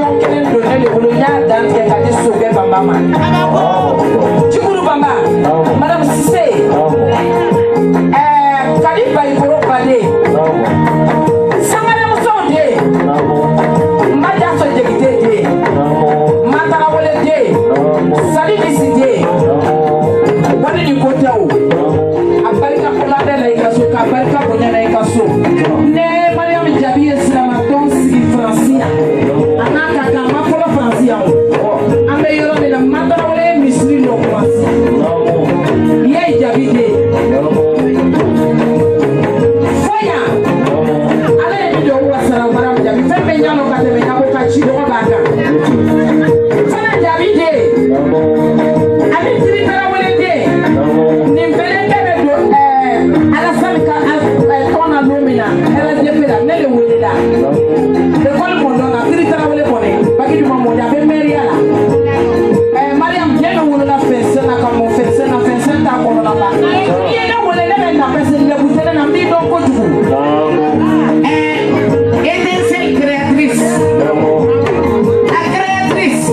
million Bama. Chikuru Bama. Madame Sissé. Kalifa Ikoro Bade. Sangara Musonde. Madaso Jegite. Matara Wole De. Salidi Sidi. Wani ni kota o. Abarika kolade na ikaso, abarika bonya na ikaso. Ne Mariam Jabi Islam don sigi Francia. Anaka kama kola Francia o. Ambe yoro de na matara wole misri no kwasi. Ye Jabi de. Foya. Ale ni do wasara Mariam Jabi. Fembe nyano ka de na ko ka chi do baka. Sana Jabi de. Ami tiri tara wole de. Nimpeleke do alasanka tona lumina ela jepela nele wulila de kol mondona tiri tara wole bone bagi duma monda be meriala Mariam jeno wulila fensena kamo fensena ta kono la yena wulele na pese le butele na mbi don ko tugu étincelle créatrice la créatrice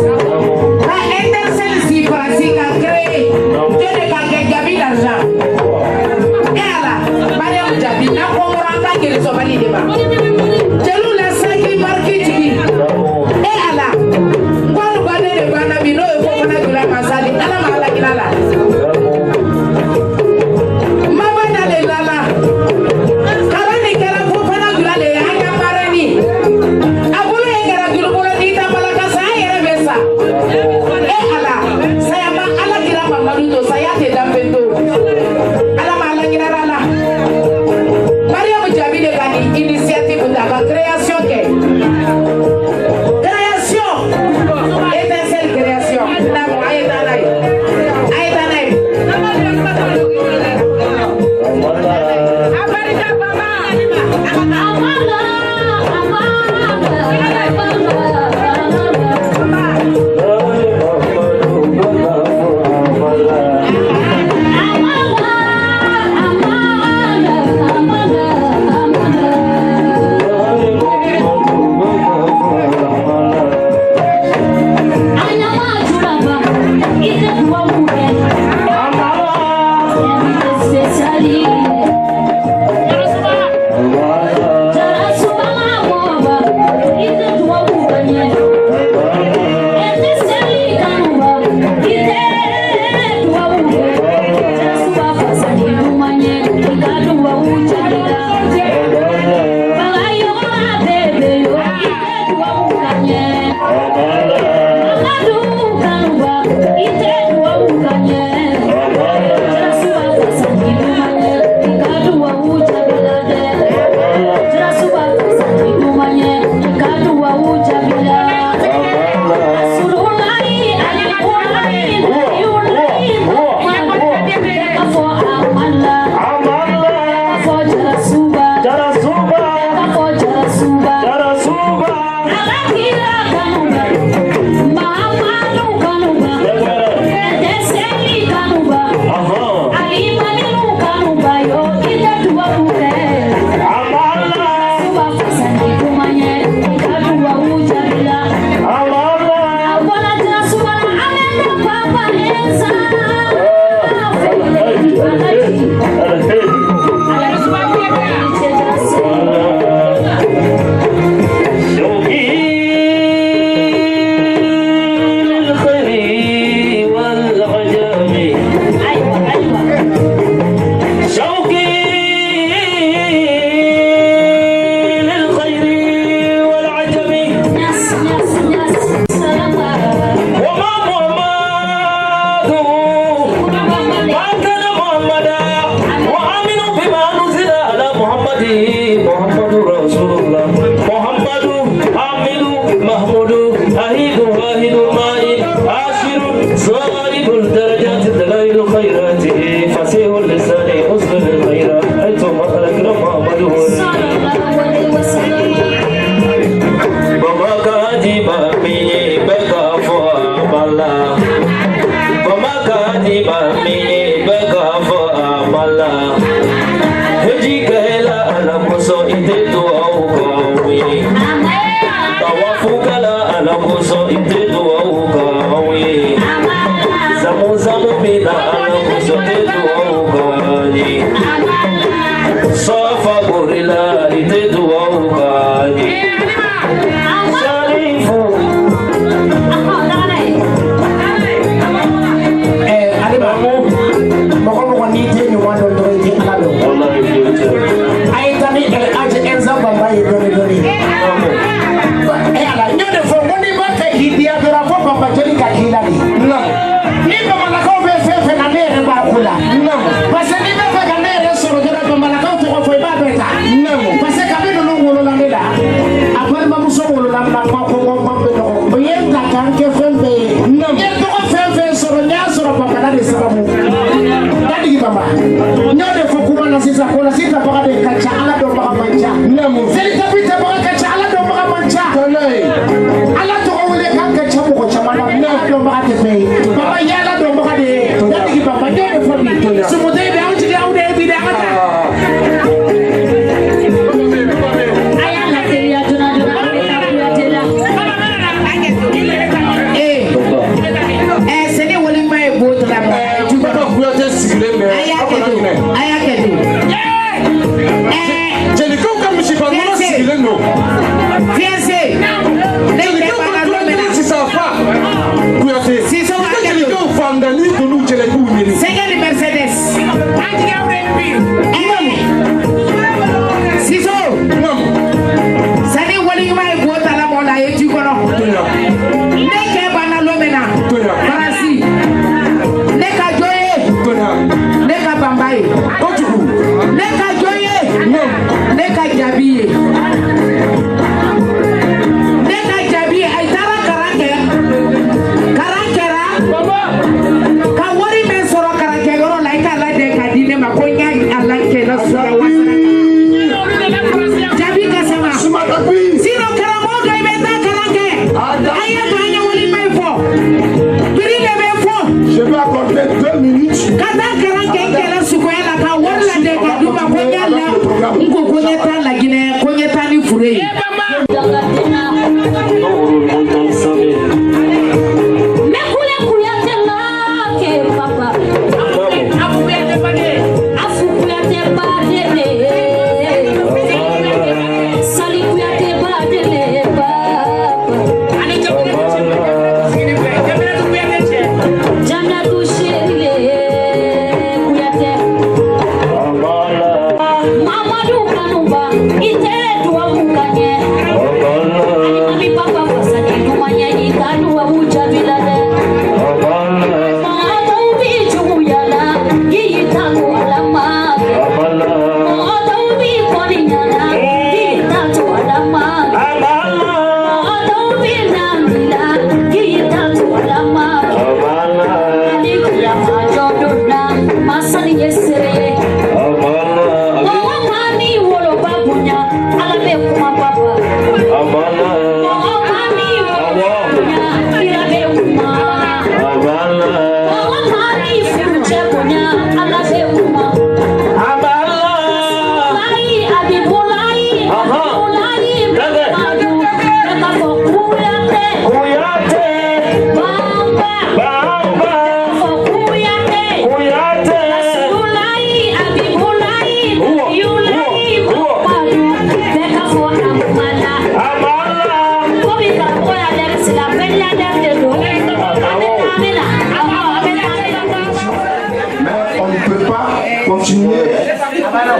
la étincelle si pratique a créé Dieu ne va que Gabi l'argent Jabi na ko muranga kele so bali de ba telu la saki marketing ala ko ba de ba na bino ko na gula masali ala mala kilala mama na le lala karani kala ko fana gula le anga marani abulu engara gulu ko ni ta malaka sa yere besa ala saya ma ala kira mama to saya te dambendo ala mala kilala initiative de la création création étincelle création Heji kahela ala muso ite tu au kau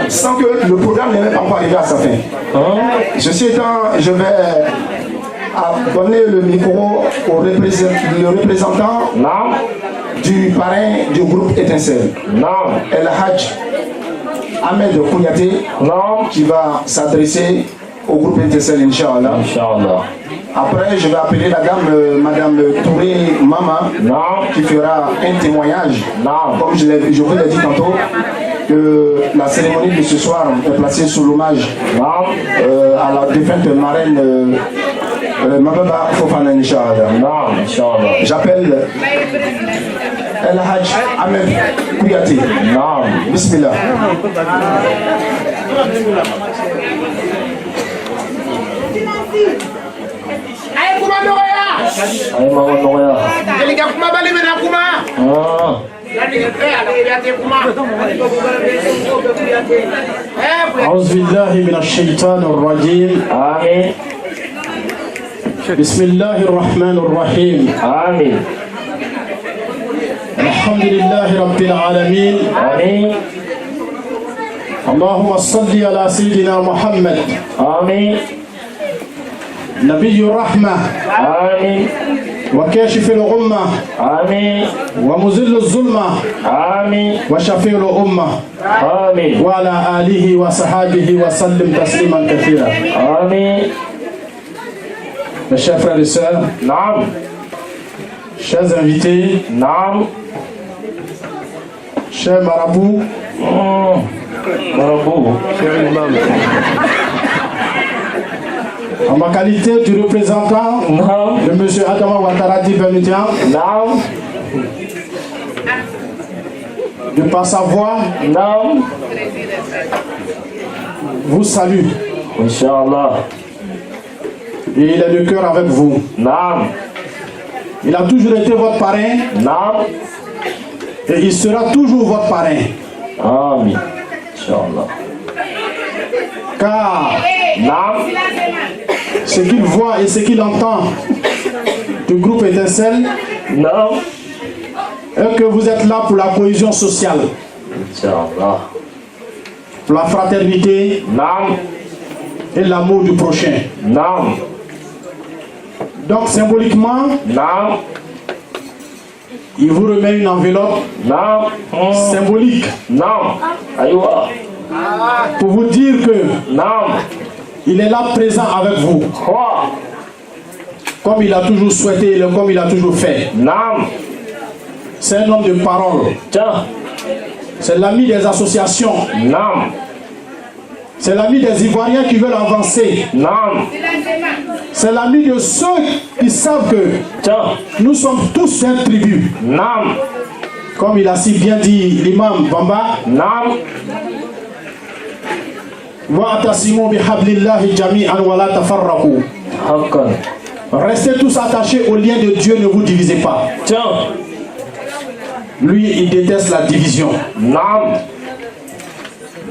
Sans que le programme n'est même pas encore arrivé à sa fin. Ceci étant, je vais donner le micro au représentant du parrain du groupe Étincelle, El Hadj Ahmed Kouyaté, qui va s'adresser au groupe Étincelle, Inch'Allah. Après, je vais appeler la dame, Madame Touré Mama, qui fera un témoignage. Comme je vous l'ai dit tantôt, que la cérémonie de ce soir est placée sous l'hommage à la défunte marraine Mababa Fofana, Inch'Allah. J'appelle El Hadj Ahmed Kouyaté. Bismillah. أعوذ بالله من الشيطان الرجيم آمين. بسم الله الرحمن الرحيم آمين. الحمد لله رب العالمين آمين. اللهم صل على سيدنا محمد آمين. نبي الرحمة آمين. وكاشف الأمة آمين. ومزل الظلمة آمين. وشفيع الأمة آمين. وعلى آله وصحابه وسلم تسليما كثيرا آمين. Mes chers frères et sœurs, Naam. chers invités, Naam. chers marabouts, Marabout. en ma qualité du représentant Naam. de M. Adama Ouattara Benutian, Naam. de par sa voix, Naam. vous salue. Inch'Allah. Et il est de cœur avec vous. Naam. Il a toujours été votre parrain Naam. et il sera toujours votre parrain. Amin. Inch'Allah. Car Naam. ce qu'il voit et ce qu'il entend du groupe Étincelle Naam. est que vous êtes là pour la cohésion sociale, Inch'Allah. pour la fraternité Naam. et l'amour du prochain. Naam. Donc symboliquement, Naam. il vous remet une enveloppe Naam. symbolique Naam. Aywa. pour vous dire que Naam. il est là présent avec vous, Quoi? comme il a toujours souhaité et comme il a toujours fait. Naam. C'est un homme de parole. Tiens. C'est l'ami des associations. Naam. C'est l'ami des Ivoiriens qui veulent avancer. Naam. C'est l'ami de ceux qui savent que Tiens. nous sommes tous un tribu. Naam. Comme il a si bien dit l'imam Bamba, Naam. wa'tasimu bihablillahi jami'an wa la tafarraqu. Hakan. Restez tous attachés au lien de Dieu, ne vous divisez pas. Tiens. Lui, il déteste la division. Naam.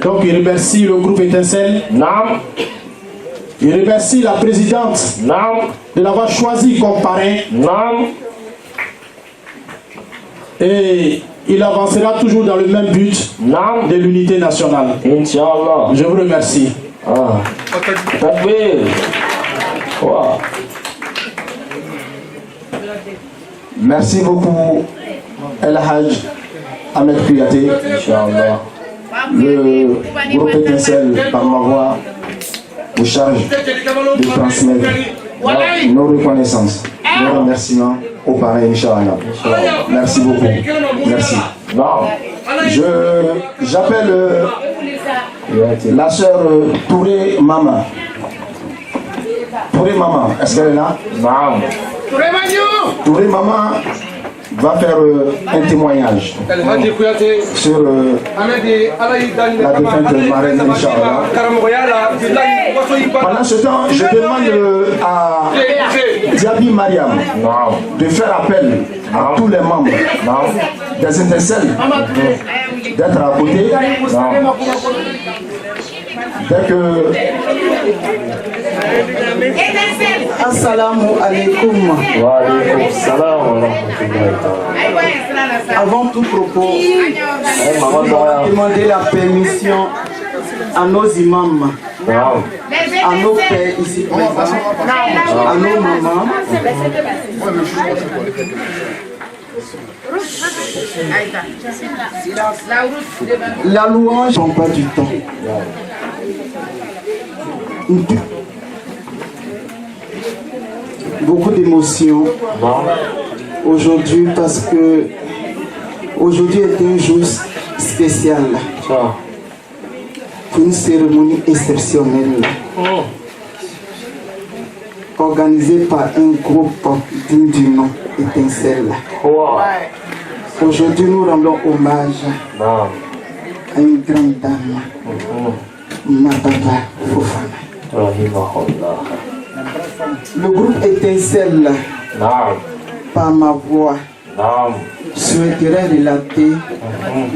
Donc il remercie le groupe Étincelle. Naam. Il remercie la présidente Naam. de l'avoir choisi comme parrain. Naam. Et il avancera toujours dans le même but Naam. de l'unité nationale. Inch'Allah. Je vous remercie. Ah. Takbir. Quoi? Merci beaucoup, El Hajj Ahmed Kouyaté. Inch'Allah. Le groupe Étincelle, par ma voix, vous charge de transmettre nos reconnaissances, nos remerciements au parrain, Inch'Allah. Merci beaucoup. Merci. Naam. J'appelle la sœur Touré Mama. Touré Mama, est-ce qu'elle est là? Naam. Touré Mama va faire un témoignage sur la défunte de Marraine, Inch'Allah. Pendant ce temps, je demande à Diaby Mariam de faire appel à tous les membres des Étincelles d'être à côté. Dès que... Assalamu alaikum. Wa alaykum salam wa rahmatullahi ta'ala. Avant tout propos, on va demander la permission à nos imams, Naam. à nos pères ici présents, à nos mamans. La louange ne prend pas du temps. Beaucoup d'émotions aujourd'hui parce que aujourd'hui est un jour spécial Tiens. pour une cérémonie exceptionnelle organisée par un groupe digne du nom Étincelle. Quoi? Aujourd'hui nous rendons hommage Naam. à une grande dame, Mababa Fofana. Rahimahullah. Le groupe Étincelle, Naam. par ma voix, Naam. souhaiterait relater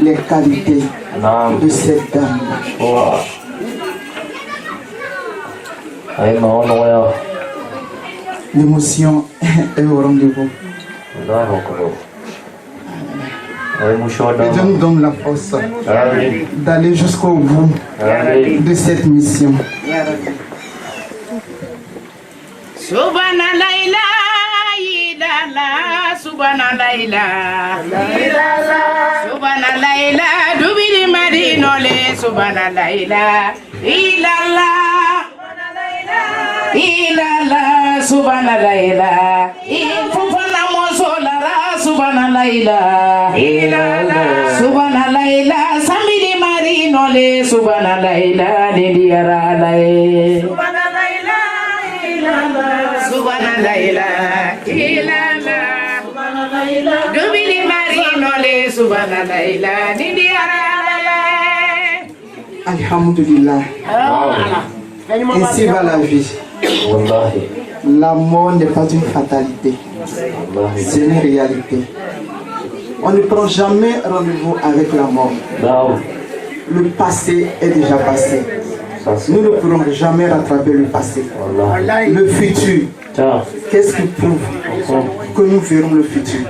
les qualités Naam. de cette dame. Quoi? Aywa. L'émotion est au rendez-vous. Que Dieu nous donne la force d'aller jusqu'au bout de cette mission. Subhanallah, subhanallah, subhanallah, dubiri madinole, subhanallah, ilala, ilala, subhanallah. Ifufana mosolara subhanallah. Subhanallah. Samedi marino le subhanallah. Didiara lai. Subhanallah. Dubili marino le subhanallah. Didiara lai. Alhamdulillah. Ainsi va la vie. La mort n'est pas une fatalité. C'est une réalité. On ne prend jamais rendez-vous avec la mort. Le passé est déjà passé. Nous ne pourrons jamais rattraper le passé. Le futur, qu'est-ce qui prouve que nous verrons le futur?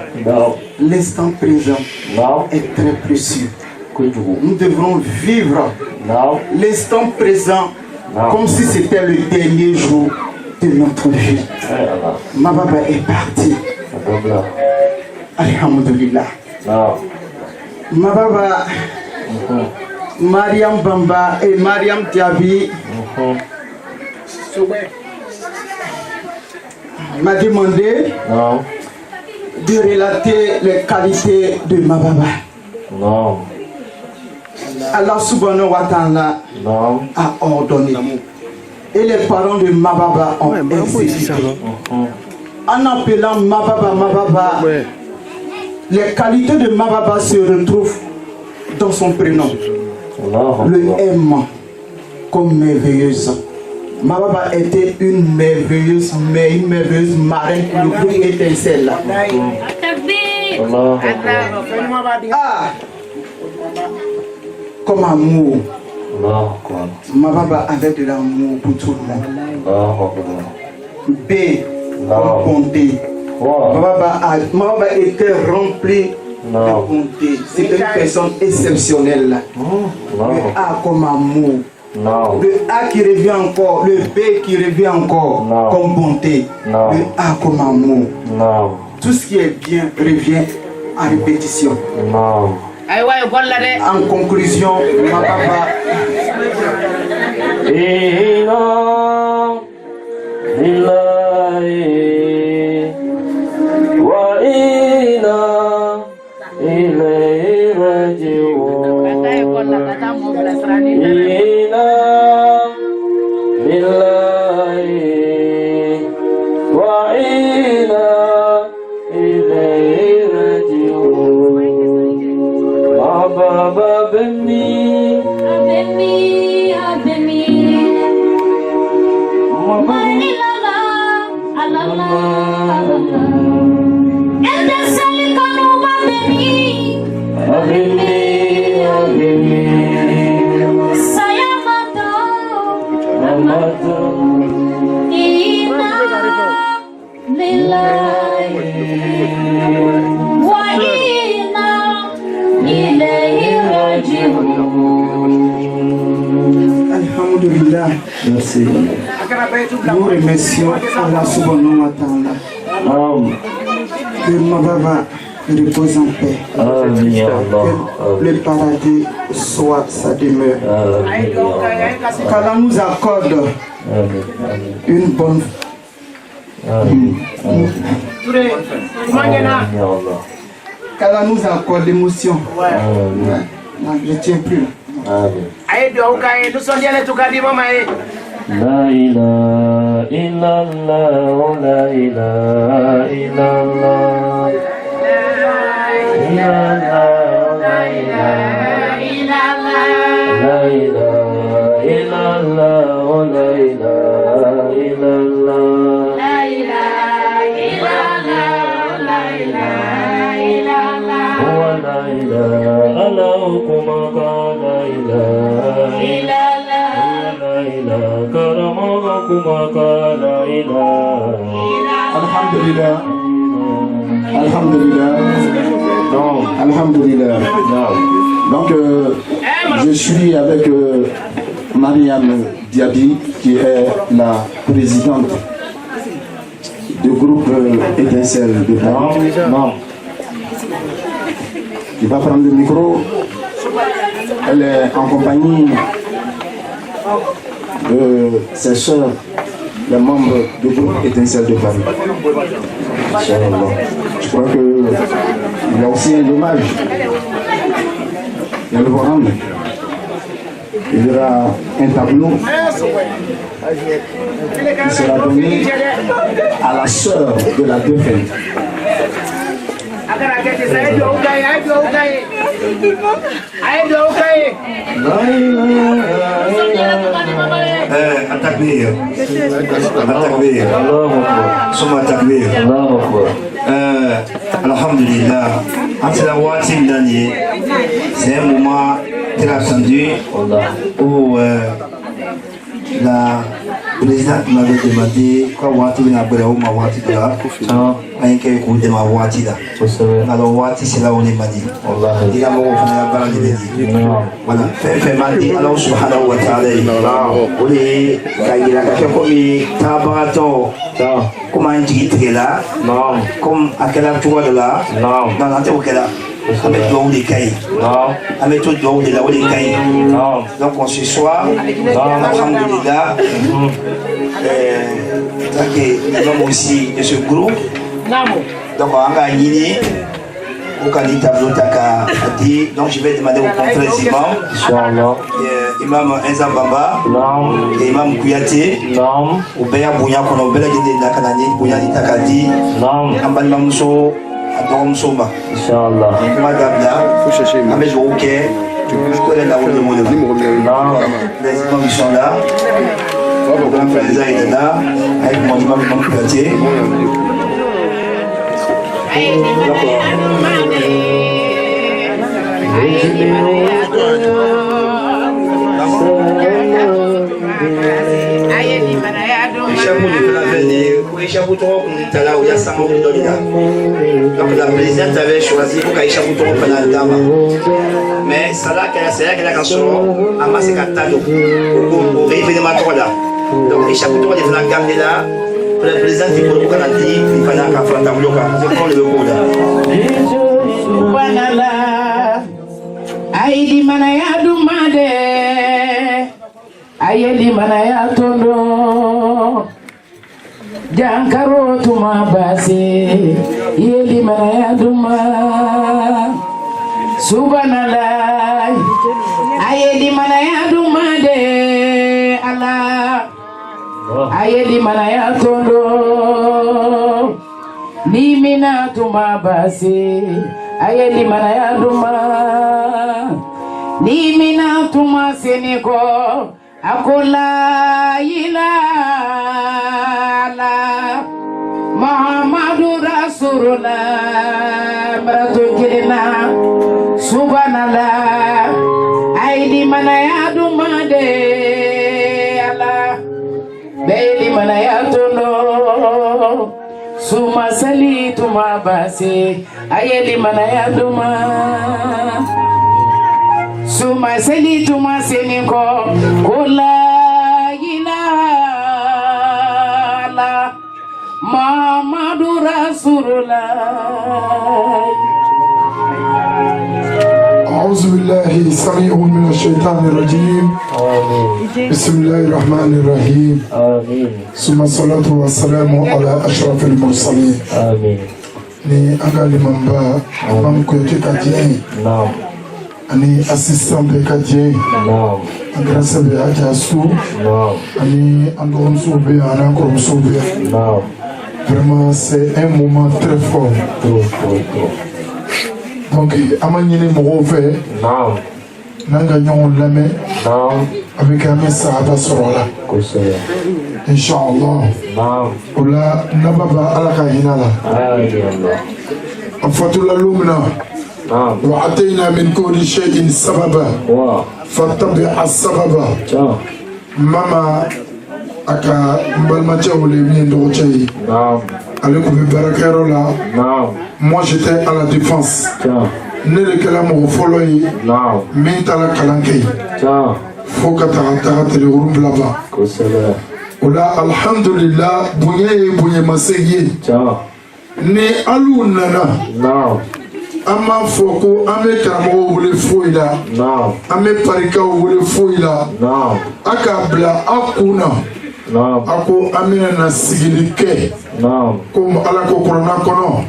L'instant présent est très précieux. Nous devrons vivre l'instant présent comme si c'était le dernier jour de notre vie. Ma baba est partie. Alhamdulillah. Ma baba, Mariam Bamba et Mariam Diaby m'a demandé de relater les qualités de ma baba. Allah subhanahu wa ta'ala a ordonné. Et les parents de Mababa ont exécuté. En appelant Mababa, les qualités de Mababa se retrouvent dans son prénom. Le M comme merveilleuse. Mababa était une merveilleuse marraine pour le groupe étincelle. Comme amour. Mababa avait de l'amour pour tout le monde. B comme bonté. Mababa était rempli de bonté. C'est une personne exceptionnelle. Le A comme amour. Le A qui revient encore. Le B qui revient encore comme bonté. Le A comme amour. Tout ce qui est bien revient à répétition. En conclusion, ma papa. Alhamdulillah. Merci. Nous remercions Allah subhanahu wa ta'ala. Que Mababa repose en paix. Que le paradis soit sa demeure. Qu'Allah nous accorde une bonne qu'Allah nous accorde l'émotion. Non, je ne tiens plus. La ilaha illallah, la ilaha illallah, la ilaha illallah, la ilaha illallah, la ilaha illallah, la ilaha illallah, la ilaha illallah, la ilaha Alhamdulillah. Alhamdulillah. Alhamdulillah. Donc, je suis avec Mariam Diaby, qui est la présidente du groupe Étincelle de Paris. Qui va prendre le micro. Elle est en compagnie de ses soeurs les membres du groupe Étincelle de Paris. Je crois qu'il y a aussi un hommage. Il y a le rendre. Il y aura un tableau qui sera donné à la sœur de la défunte. Alhamdulillah, c'est un moment très attendu où la présidente m'avait demandé quoi Wati n'a pas ma Wati de là, un coup de ma Wati là. Alors Wati c'est là où on est mani. Il a mon frère voilà, fait mandi alors subhanahu wa ta'ala. On est quand il a fait comme tabarato. Comme un tigre là, comme à quelle heure tu vois de là, dans la tête auquel là. Avec l'eau des cailles, avec tout l'eau de la haut des cailles. Donc on se soit, alhamdulillah, l'homme aussi de ce groupe. Donc on a gagné au candidat tableau Taka dit. Donc je vais demander au confrère imam, imam Enza Bamba, et imam Kouyaté, au Béa Bouya qu'on a Béa Gende Nakanani, Bouya Takadi, Ambal Mamso. Donc, Soma, Inch'Allah. Madame là, avec le hockey, je connais la route de mon numéro. Les imams sont là. Le grand frère est là, avec mon imam Kouyaté. Donc la présidente avait choisi pour qu'Aïcha Bouton prenne la dame. Mais c'est là qu'elle a chanson à masser Katado au réveillement là. Donc Aïcha Bouton est venue garder là. Le président dit pour le Canada, il fallait qu'à faire un tableau. C'est pour le coup là. Subhanallah. Aïdi manaya dumade. Aïdi manaya tondo. Jankaro tuma basi yeli manaya duma subhanallah ayeli manaya duma de Allah ayeli manaya tondo nimina tuma basi ayeli manaya duma nimina tuma seniko akola ila Muhammadu Rasulullah Maratu kirina Subhanallah Aidi manaya dumade Allah Beili manaya tono Suma sali tuma basi Ayeli manaya duma Suma sali tuma seniko Kula Muhammadu Rasulullah. أعوذ بالله السميع من الشيطان الرجيم. بسم الله الرحمن الرحيم. ثم الصلاة والسلام على أشرف المرسلين. Ni agali mamba, mam koyote kadien. Ani assistant de kadien. Grâce à Ajasu. Ani andon soube, anakrom soube. Vraiment, c'est un moment très fort. Donc, Amanine Morové, Nangagnon Lame, avec un message sur là. Inch'Allah. Ola Nababa Alakahinala. Fatula Lumna. وعطينا من كل شيء سببا فاتبع السبب ماما aka mbalmacha ou les miens d'Ochaï. Avec le barakero là. Moi j'étais à la défense. Ne le kalam au folloy. Mais à la kalankei. Faut que tu le roules là-bas. Ola alhamdulillah bouye maseye. Ne alou nana. Ama foko ame karamo wole foila. Ame parika wole foila. Akabla akuna. ako amina na sigilike comme ala ko corona kono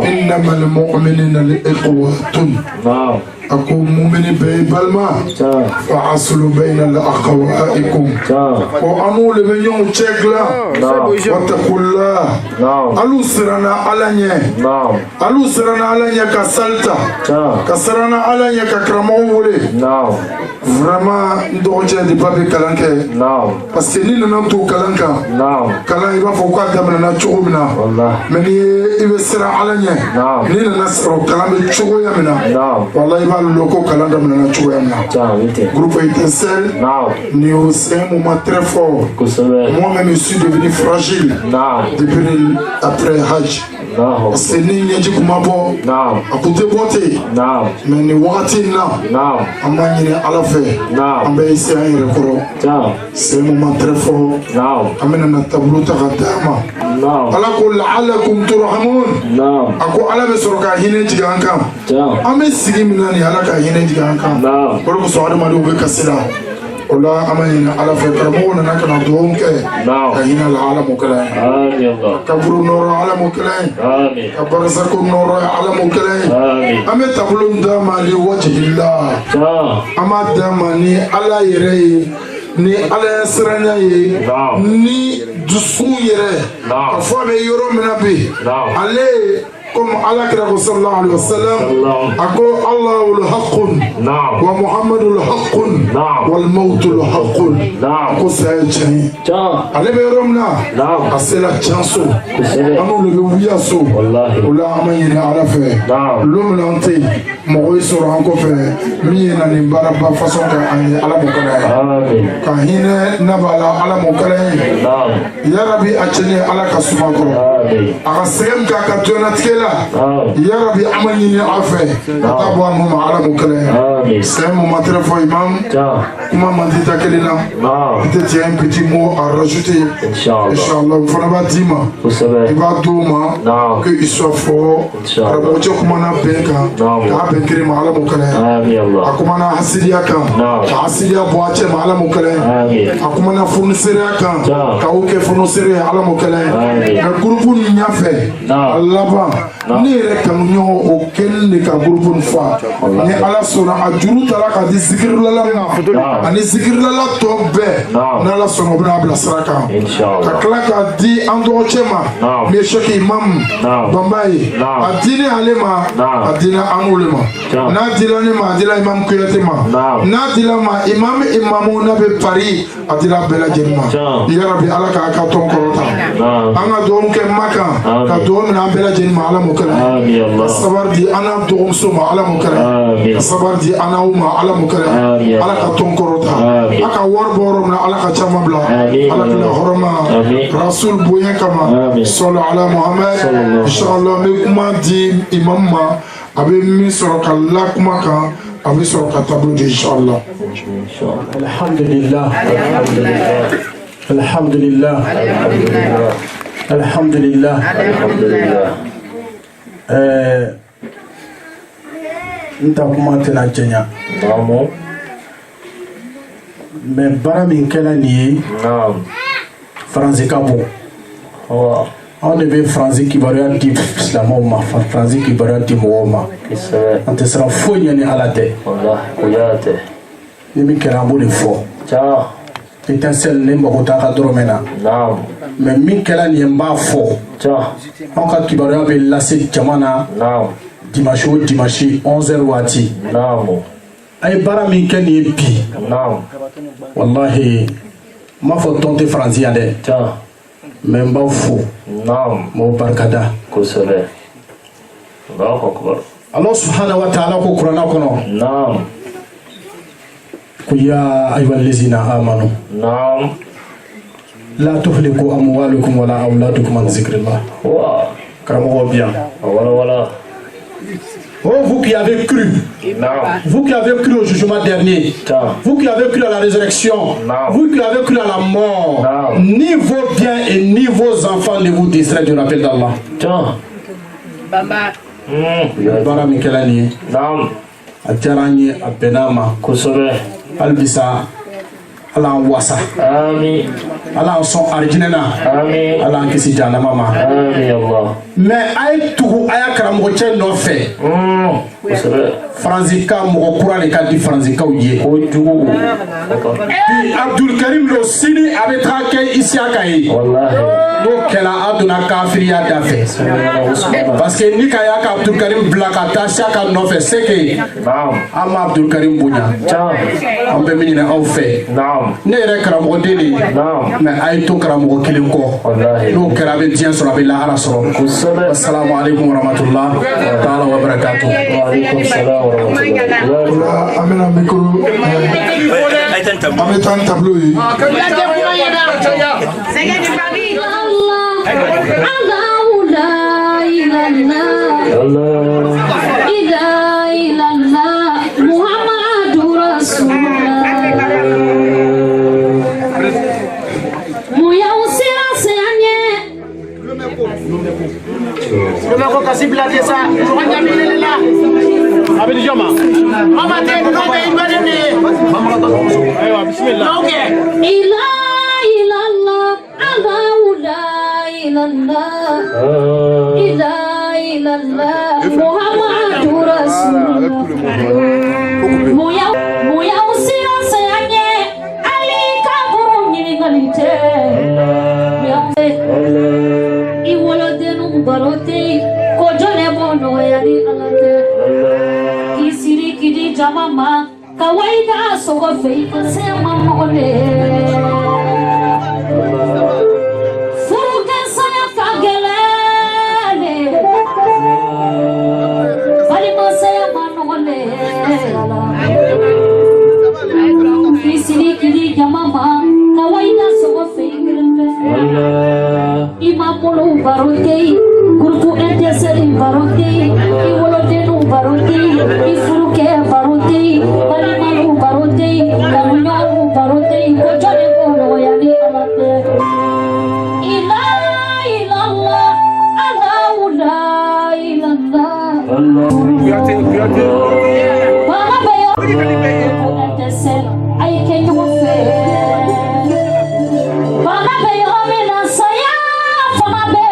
innama al mu'minina li ikhwatun ako mu'mini be balma fa aslu bayna al akhawaikum ko amule be ñoo cegla wattaqullah alu sirana alanye ka salta ka sirana alanye ka kramo wole vraiment ndoje di babe kalanke parce que ni nana to kalanka kalan iba fo ko adamna na chugumna mais ni ibe sira alanye ni nana siro kalan be chugo yamina wallahi ba loko kalan damna na chugo yamina groupe Étincelle ni au un moment très fort moi-même je suis devenu fragile depuis après Hajj parce que ni nyeji kumabo akute bote mais ni wakati na amanyine ala fe ambe isi ayre koro c'est un moment très fort amena na tableau takadama ala ko la'allakum turhamun ako ala be soroka hine jiganka ame sigi minani ala ka hine jiganka ko so adama do be kasila ola amayina ala fe karamo na kana doon ke kahina la ala mukala kaburu noro ala mukala kabarzakum noro ala mukala ame tabulum da mali wajhillah ama da mani ala yere ni ala siranya ye ni dusu yere afo be yoro minabi ale comme Allah sallallahu alayhi wa sallam ako Allahul haqqun wa Muhammadul haqqun wal mautul haqqun ako sayjani ale be romna asela chanso anu le wiya so wala amayni ala fe lumlante mo isoro anko fe mi na ni baraba façon ka ani ala mo kala ka hine nabala ala mo kala ya rabbi achene ala ka suma ko aka sem ka ka tonatke ya rabbi amani ni afe tabwa mu ala mukala c'est mon matrefo imam kuma mandita kelina peut-être un petit mot à rajouter inchallah fona ba dima il va douma que il soit fort rabo cho kuma na benka ka benkire ma ala mukala akuma na hasidiya kan ka hasidiya boache ma ala mukala akuma na fournisseur kan ka o ke fournisseur ala mukala ka groupe ni nyafe Allah ba ni yɛrɛ kanuɲɔgɔn o kɛlen de ka groupe fa ni ala sɔnna a juru tara ka di zikirilala ma ani zikirilala tɔ bɛɛ n'ala sɔnna o bɛna bila sira kan ka tila ka di an dɔgɔcɛ ma min ye Sheikh Imam Bamba ye a dini ale ma a dila an olu ma n'a dila ne ma a dila Imam Kuyate ma n'a dila ma imamu n'a bɛ Paris a dila bɛɛ lajɛlen ma yarabi ala k'a ka tɔn kɔrɔta an ka dugawu kɛ Makan ka dugawu minɛ an bɛɛ lajɛlen ma ala mukala sabar di ana dogum soma ala mukala sabar di ana uma ala mukala ala ka ton korota aka war borom na ala ka chama bla ala ka horoma rasul boyen kama sallallahu ala muhammad inshallah me kuma di imam ma abe mi soro ka la kuma ka abe soro ka tablo di inshallah alhamdulillah alhamdulillah alhamdulillah alhamdulillah nta kuma tɛna jɛnya mais baara min kɛla nin ye faransi ka bon anw de bɛ faransi kibaruya di silamɛw ma faransi kibaruya di mɔgɔw ma an tɛ siran foyi ɲɛ ni ala tɛ ni min kɛra an b'o de fɔ Étincelle ne mago t'a ka dɔrɔmɛ na mais min kɛra nin ye n b'a fɔ anw ka kibaruya bɛ lase jama na dimanche o dimanche 11h waati a ye baara min kɛ nin ye bi wallahi n m'a fɔ tɔn tɛ faransi yan dɛ mais n b'aw fo m'aw barikada Allah subhanahu wa ta'ala ko kurana kɔnɔ يا أيها الذين آمنوا لا تهلكوا أموالكم ولا أولادكم عن ذكر الله كرموا bien Oh, vous qui avez cru, vous qui avez cru au jugement dernier, vous qui avez cru à la résurrection, vous qui avez cru à la mort, ni vos biens et ni vos enfants ne vous distraient du rappel d'Allah. Bara Mikelani, a Tiarani, a Benama, Kosore, Albisa, ala an wasa amin ala an sɔn arijinɛna amin ala an kisi jahanama ma amin Allah mais a ye tugu a y'a karamɔgɔ cɛ nɔfɛ faransikan mɔgɔ kura de ka di faransikanw ye o jugu bi Abdul Karim lo sini a bɛ taga kɛ Isiaka ye n'o kɛla a donna kafiriya da fɛ parce que ni ka y'a ka Abdul Karim bila ka taa Isiaka nɔfɛ c'est que an ma Abdul Karim bonya an bɛ min ɲini aw fɛ ne yɛrɛ karamɔgɔ den de ye mais a ye to karamɔgɔ kelen kɔ n'o kɛra a bɛ diɲɛ sɔrɔ a bɛ lahara sɔrɔ assalamu alaikum warahmatullah ta'ala wa barakatuh wa alaikum salam wa rahmatullah amena micro amena tan tableau yi Lumeko kasibla desa, wanya milela. Abidi jama. Mama te ngombe ibadini. Ayo bismillah. Okay. Ila Allah, Muhammadur Rasulullah. Muya usira sayanye, Ali kaburu nyini galite. Barote ko jone bono yani alate kisiri kidi jamama kawaida sogo fei se mama ole furuke saya kagelele bali mo se mama ole kisiri kidi jamama kawaida sogo fei imamulu barote Gurku enteseri barote, iwolodenu barote, ifuruke barote, balimalu barote, kamunyalu barote, kojone kono yani alate. Ila ilallah, la ilallah. Bana bayo, gurku enteseri, ayke yufe. Bana bayo mena saya, bana bayo.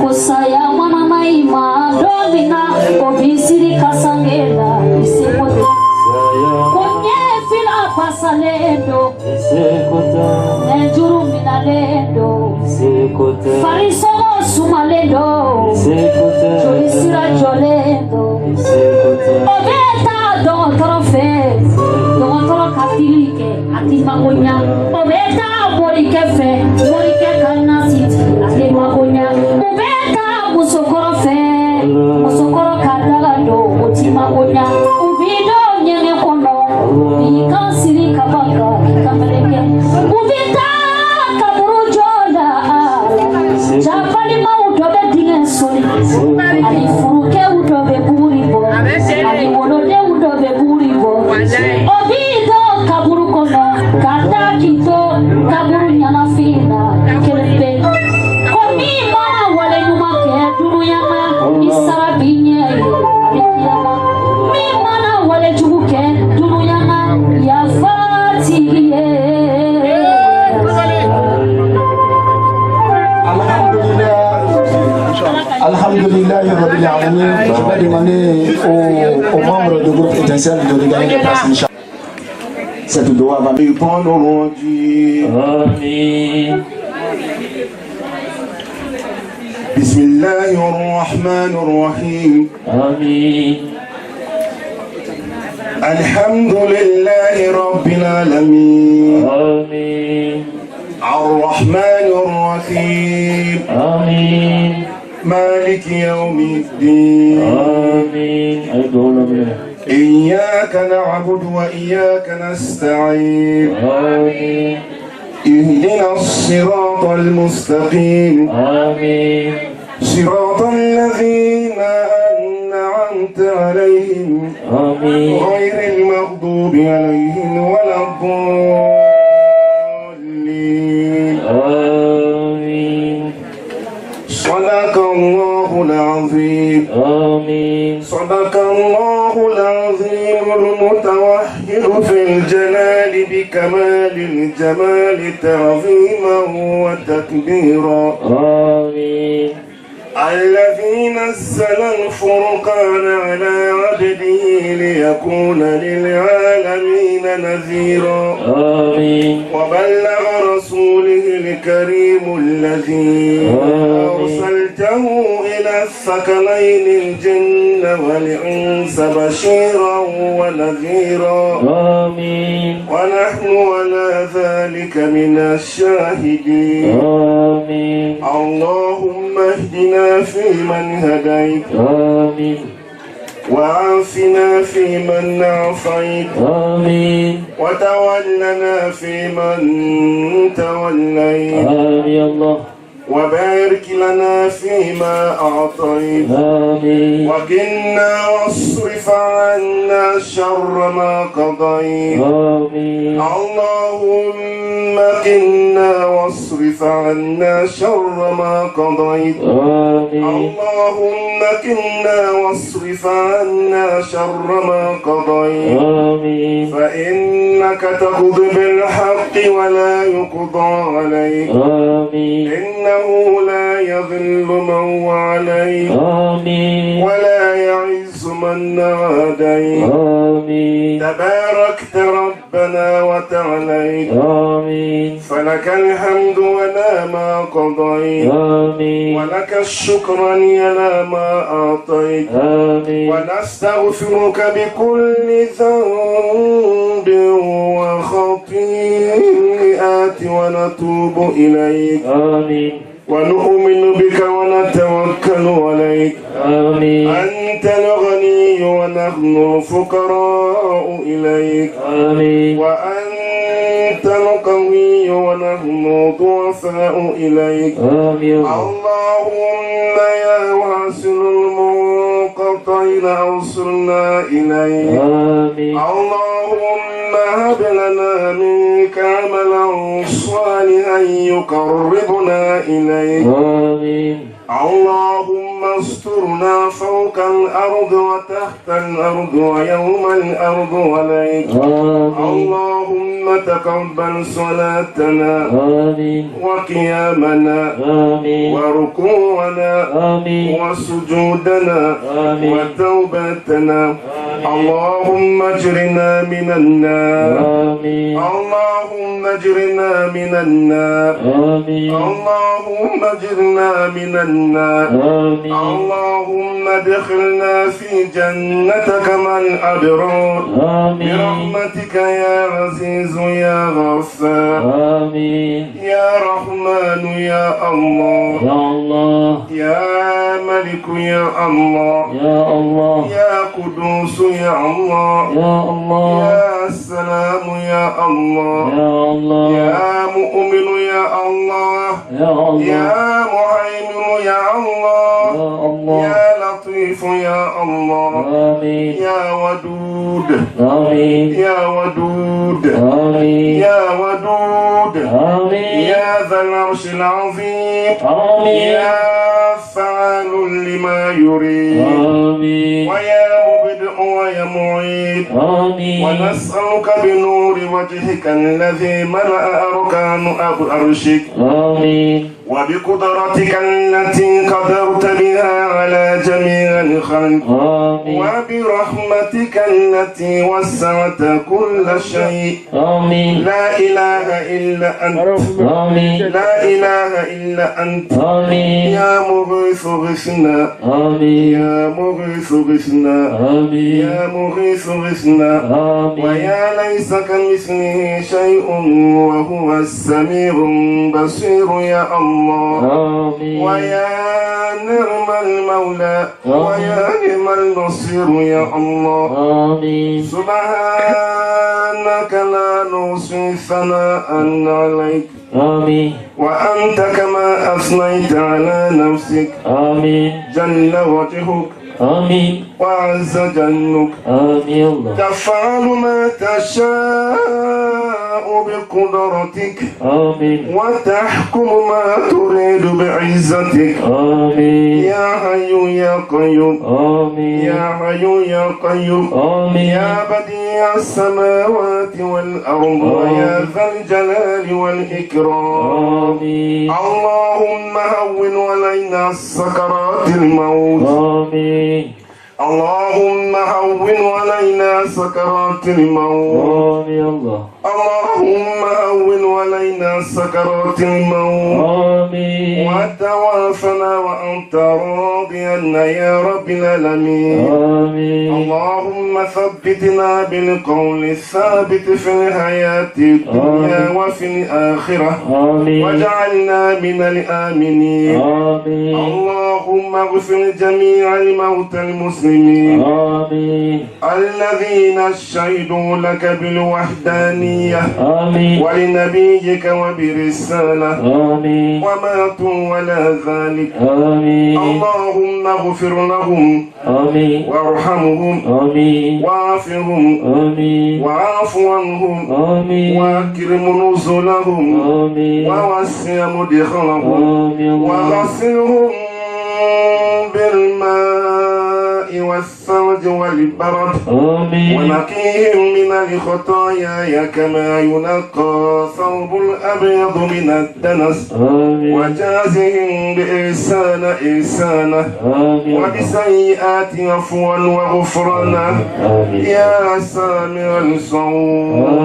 Kusaya mama maima domina obisiri kasangela isekote konye fila pasalendo isekote nejuru minalendo isekote fariso sumalendo isekote jolisira jolendo isekote obeta dontorofe dontoro katirike atimagonya obeta borikefe borike kanasiti atimagonya ubeta musokorofe musokoro kadagado otimagonya ubido nyene kono ikasiri kabaka kameleke ubita kaburujola japali maudobe dingesoli alifuruke udobe buribo aliwolode udobe buribo obido kaburu kono kadakito kaburu nyamafina kelebe komi mana wale numake dunuyama isarabinye alekiyama mi mana wale juguke dunuyama yafatiye Alhamdulillah Rabbil Alamin. Je vais demander aux membres du groupe Étincelle de regagner les places, Inch'Allah. Cette doigt va répondre au Dieu. Amen. Bismillahirrahmanirrahim. Amen. Alhamdulillahi Rabbil Alamin. Amen. Ar-Rahmanir-Rahim. Amen. مالك يوم الدين آمين إياك نعبد وإياك نستعين آمين اهدنا الصراط المستقيم آمين صراط الذين أنعمت عليهم آمين غير المغضوب عليهم ولا الضالين صدق الله العظيم آمين صدق تبهر في الجلال بكمال الجمال تعظيما وتكبيرا. آمين. الذي نزل الفرقان على عبده ليكون للعالمين نذيرا. آمين. وبلغ رسوله الكريم الذي أرسلته إلى الثقلين الجن والإنس بشيرا ونذيرا. آمين. ونحن على ذلك من الشاهدين. آمين. اللهم اهدنا فيمن هديت. آمين. وعافنا فيمن عافيت. آمين. وتولنا فيمن توليت. آمين الله. وبارك لنا فيما أعطيت. آمين. وقنا واصرف عنا شر ما قضيت. آمين. اللهم قنا واصرف عنا شر ما قضيت. آمين. اللهم قنا واصرف عنا شر ما قضيت. آمين. فإنك تقضي بالحق ولا يقضى عليك. آمين. إنه لا يذل من وعليك. آمين. ولا يعز من عاديت. آمين. تباركت ربنا وتعاليت. آمين. فلك الحمد ولا ما قضيت. آمين. ولك الشكر على ما أعطيت. آمين. ونستغفرك بكل ذنب وخطيئات ونتوب إليك. آمين. ونؤمن بك ونتوكل عليك. آمين. أنت الغني ونحن الفقراء إليك. آمين. وأنت القوي ونحن ضعفاء إليك. آمين. اللهم يا واصل المنقطعين أوصلنا إليك. آمين. اللهم هب لنا منك عملا صالحا يقربنا إليك. آمين. اللهم استرنا فوق الأرض وتحت الأرض ويوم الأرض عليك. اللهم تقبل صلاتنا. آمين. وقيامنا. آمين. وركوعنا. آمين. وسجودنا. آمين. وتوبتنا. اللهم اجرنا من النار. آمين. اللهم اجرنا من النار. آمين. اللهم اجرنا من النار. آمين. اللهم ادخلنا في جنتك مع الأبرار. آمين. برحمتك يا عزيز يا غفار. آمين. يا رحمن يا الله. يا الله. يا ملك يا الله. يا الله. يا قدوس يا الله. يا الله. يا سلام يا الله. يا الله. يا مؤمن يا الله. يا الله. يا مهيمن يا الله. يا الله. يا لطيف يا الله. آمين. يا ودود. آمين. يا ودود. آمين. يا ودود. آمين. يا ذا العرش العظيم. آمين. يا فعال لما يريد. آمين. ويا مبدئ ويا معيد. آمين. ونسألك بنور وجهك الذي ملأ أركان عرشك. آمين. وبقدرتك التي قدرت بها على جميع الخلق. آمين. وبرحمتك التي وسعت كل شيء. آمين. لا إله إلا أنت. آمين. لا إله إلا أنت. آمين. يا مغيث غثنا. آمين. يا مغيث غثنا. آمين. يا مغيث غثنا. آمين. ويا ليس كمثله شيء وهو السميع البصير يا الله. آمين. ويا نعم المولى. ويا نعم النصير يا الله. آمين. سبحانك لا نحصي ثناء عليك. آمين. وأنت كما أثنيت على نفسك. آمين. جل وجهك. آمين. وعز جنك. آمين الله. تفعل ما تشاء بقدرتك قدرتك وتحكم ما تريد بعزتك يا حي يا قيوم يا حي يا قيوم يا بديع السماوات والأرض ويا ذا الجلال والإكرام اللهم هون علينا سكرات الموت اللهم هون علينا سكرات الموت اللهم هون علينا سكرات الموت وتوافنا وأنت راضي عنا يا رب العالمين اللهم ثبتنا بالقول الثابت في الحياة الدنيا وفي الآخرة واجعلنا من الآمنين اللهم اغفر جميع الموتى المسلمين الذين شهدوا لك بالوحدانية ولنبيك وبرسالة وماتوا ولا ذلك اللهم اغفر لهم وارحمهم وعافهم وعاف عنهم واكرم نزلهم ووسع مدخلهم وغسلهم بالماء والثلج والبرد ونقيهم من الخطايا كما ينقى ثوب الأبيض من الدنس وجازهم بإحسان إحسانا وبسيئات عفوا وغفرانا يا سامع الصوت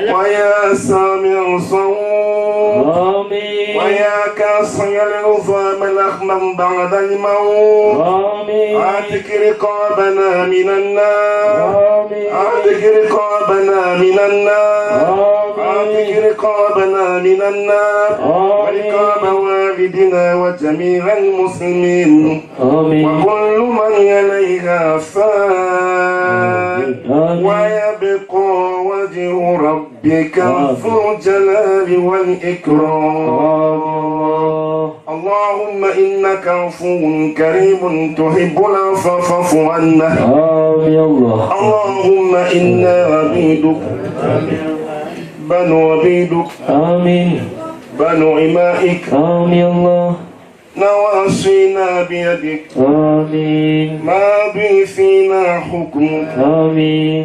ويا سامع الصوت ويا كاسي العظام لحما بعد الموت اعتق رقابنا من النار اعتق رقابنا من النار اعتق رقابنا من النار ورقاب والدنا وجميع المسلمين وكل من عليها فان ويبقى وجه ربك ذو الجلال والإكرام اللهم إنك عفو كريم تحب العفو فاعف عنا اللهم إنا عبيدك بنو عبيدك بنو إمائك نواصينا بيدك ماضي فينا حكمك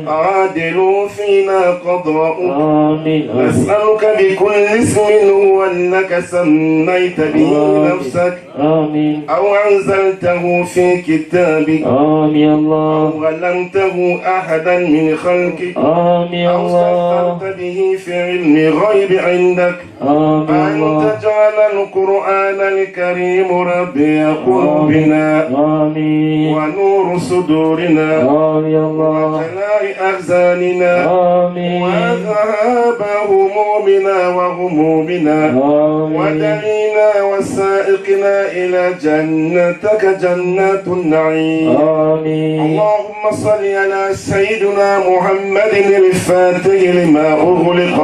عادل فينا قضاؤك نسألك بكل اسم هو أنك سميت به نفسك أو أنزلته في كتابك أو علمته أحدا من خلقك أو استأثرت به في علم الغيب عندك أن تجعل القرآن الكريم ربيع قلوبنا ونور صدورنا وجلاء أحزاننا وذهاب همومنا وغمومنا ودلينا وسائقنا إلى جنتك جنات النعيم اللهم صل على سيدنا محمد الفاتح لما أغلق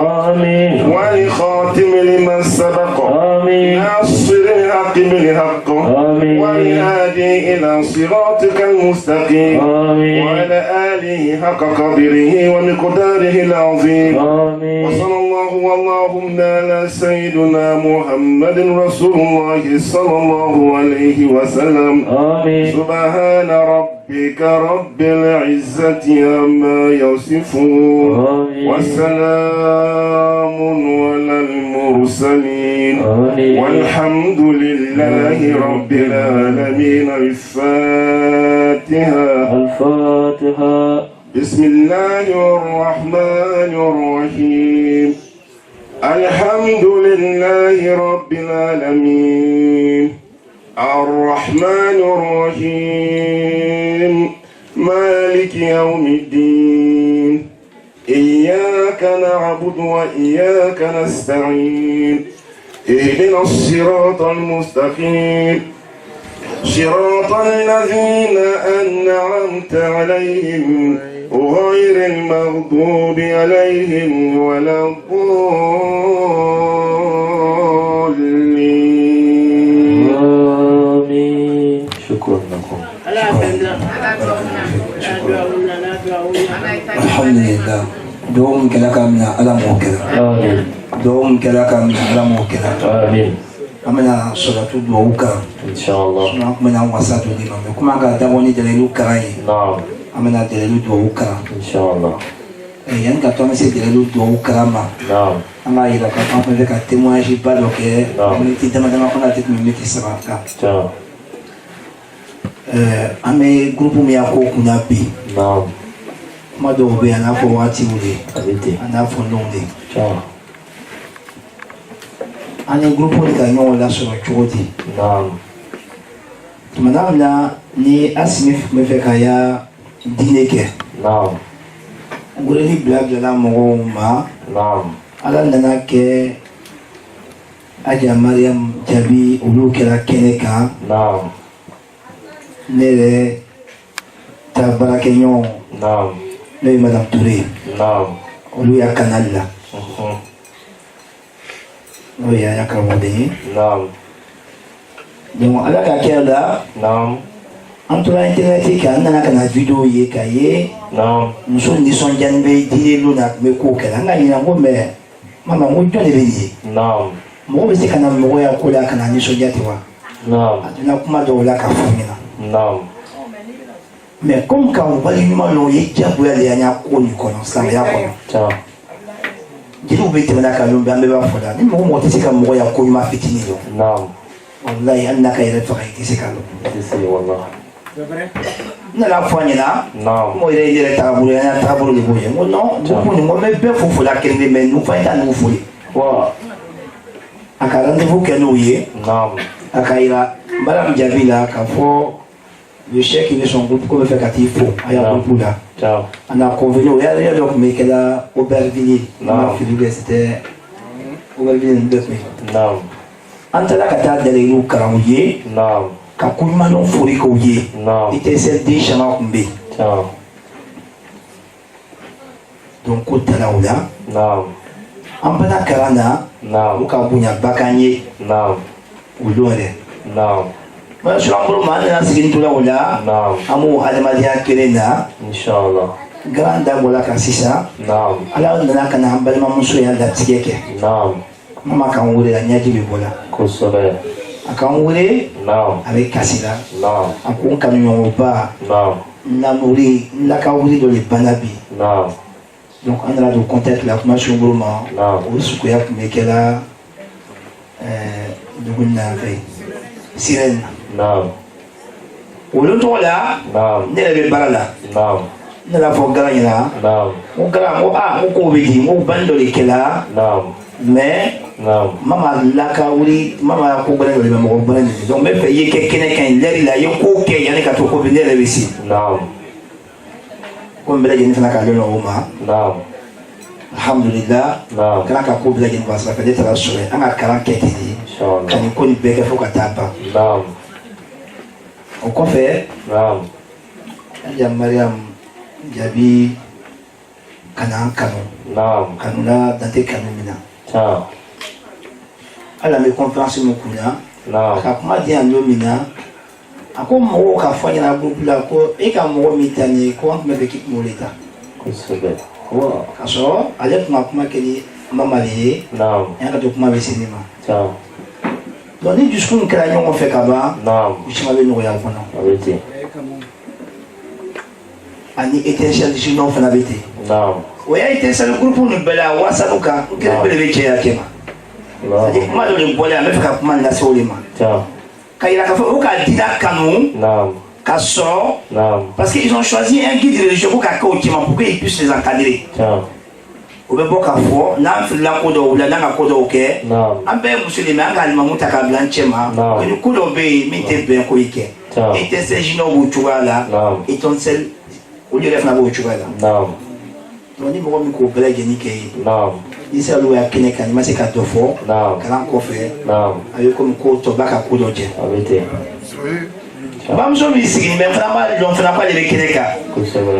والخاتم لما سبق ناصر الحق بالحق والهادي إلى صراطك المستقيم وعلى آله حق قدره ومقداره العظيم وصلى الله اللهم على سيدنا محمد رسول الله صلى الله عليه وسلم سبحان ربك رب العزة عما يصفون وسلام على المرسلين والحمد لله رب العالمين. الفاتحة. بسم الله الرحمن الرحيم. الحمد لله رب العالمين الرحمن الرحيم مالك يوم الدين إياك نعبد وإياك نستعين اهدنا الصراط المستقيم صراط الذين أنعمت عليهم غير المغضوب عليهم ولا الضالين. آمين. شكرا لكم. الحمد لله. دوم كلا كامنا على موكلا دوم كلا كامنا على موكلا amena salatu duwuka inshallah amena wasatu di mame kuma ga daboni dalilu karai amena dalilu duwuka inshallah yan ka to mese dalilu duwuka ma anga ila ka pa me ka témoignage pas donc on était demandant qu'on a tête me mettre ça ka ame groupe mi yako kuna bi kuma do be ana fo wati wule ana fo londe ane groupe de gagnants là sur le côté. Madame là, ni Asmif me fait kaya dîner que. Vous voulez blague là mon ma. Alors nana que Aja Mariam Jabi ulu kela keneka. Nere tabara kenyon. Ne Madame Touré. Ulu ya canal là. Oui, il y a un camarade. Non. Donc, à la caquelle, non. Entre l'internet et la vidéo, il y a cahier. Non. Nous sommes des sons d'anbé, dit l'una, mais quoi, qu'elle a gagné un mot, mais maman, où tu es venu? Non. Moi, c'est qu'un amour à cola, qu'un ami sur Yatiwa. Non. Tu n'as pas de la cafomina. Non. Mais comme quand on voit l'humain, il y a pour aller à un coup, nous connaissons ça. Tiens. Jilu bete na kalumbe ambeba foda ni mo mo tisika mo ya ko ma fitini yo naam wallahi annaka ila fakai tisika lo tisi wallahi na la fanya na naam mo ile ile taburu ya taburu ni boye mo no mo ni mo me be fufu la kende me nu fa ta nu fuli wa akara ndi fuke no ye naam akaira Madame Jabila ka fo le chef qui est son groupe comme fait katifo aya groupe là on a convenu il y a donc mais qu'elle a Aubervilliers c'était Aubervilliers de non antala kata dele lu karamouye non ka kuma non fori ko ye non était celle des chama kumbe donc ko tala ola non ampana karana non ko bunya bakanye non ulore non mais je l'envoie maintenant c'est une toula ola non amu alamadia kelena inshallah grande abola kasisa non ala ndana kana hambali mamuso ya datigeke non mama kanwure la nyaji bibola ko sobe akanwure non avec kasila non akun kanu ba non namuri nakawuri do le banabi non donc on a le contact la formation gourmand non ou sukuya kumekela duguna ve sirène non olu to la non ne le barala non ne la fo garanya non o gara mo ko be mo bando le kela non mais non mama la ka wuri mama ko bana le mo bana donc me fe yeke kene kan leri la yoko ke yani ka to ko be le besi non ko be la jeni fana ka le no ma non alhamdulillah non kana ka ko be la jeni ba sa ka de tra sore anga kala kete ni kan ko ni be ke fo ka tapa non au kɔfɛ Aja Mariam Jabi kana kanu kanu la dante kanu mina ala me confiance mo kunya ka kuma di an mina ako mo ka fanya na groupe la ko e ka mo mitani ko an me be kit mo leta ko sobe ko kaso ale kuma keni mama le ya ka to kuma be sinima donc ni jusqu'où nous créons on fait kaba je m'avais nourri à pendant ani étincelle je non fait habité oui étincelle groupe nous bela wasa nuka quel bel métier à kema c'est comment le bola me fait comment la solima quand il a fait au cas dida canon kasso parce qu'ils ont choisi un guide religieux pour qu'ils puissent les encadrer o be boka fo na fila ko do la na ko do ke ambe musulmi anga ni mamuta ka blanchema ni ko do be mi te be ko ike et c'est jino bu tuala et ton sel o lieu na bu tuala non ni mo mi ko bela geni ke ni sa lo ya kene kan ma se ka do fo kala ko fe ayo ko to baka ko do je bam so mi sigi mais vraiment on fait pas les kene ka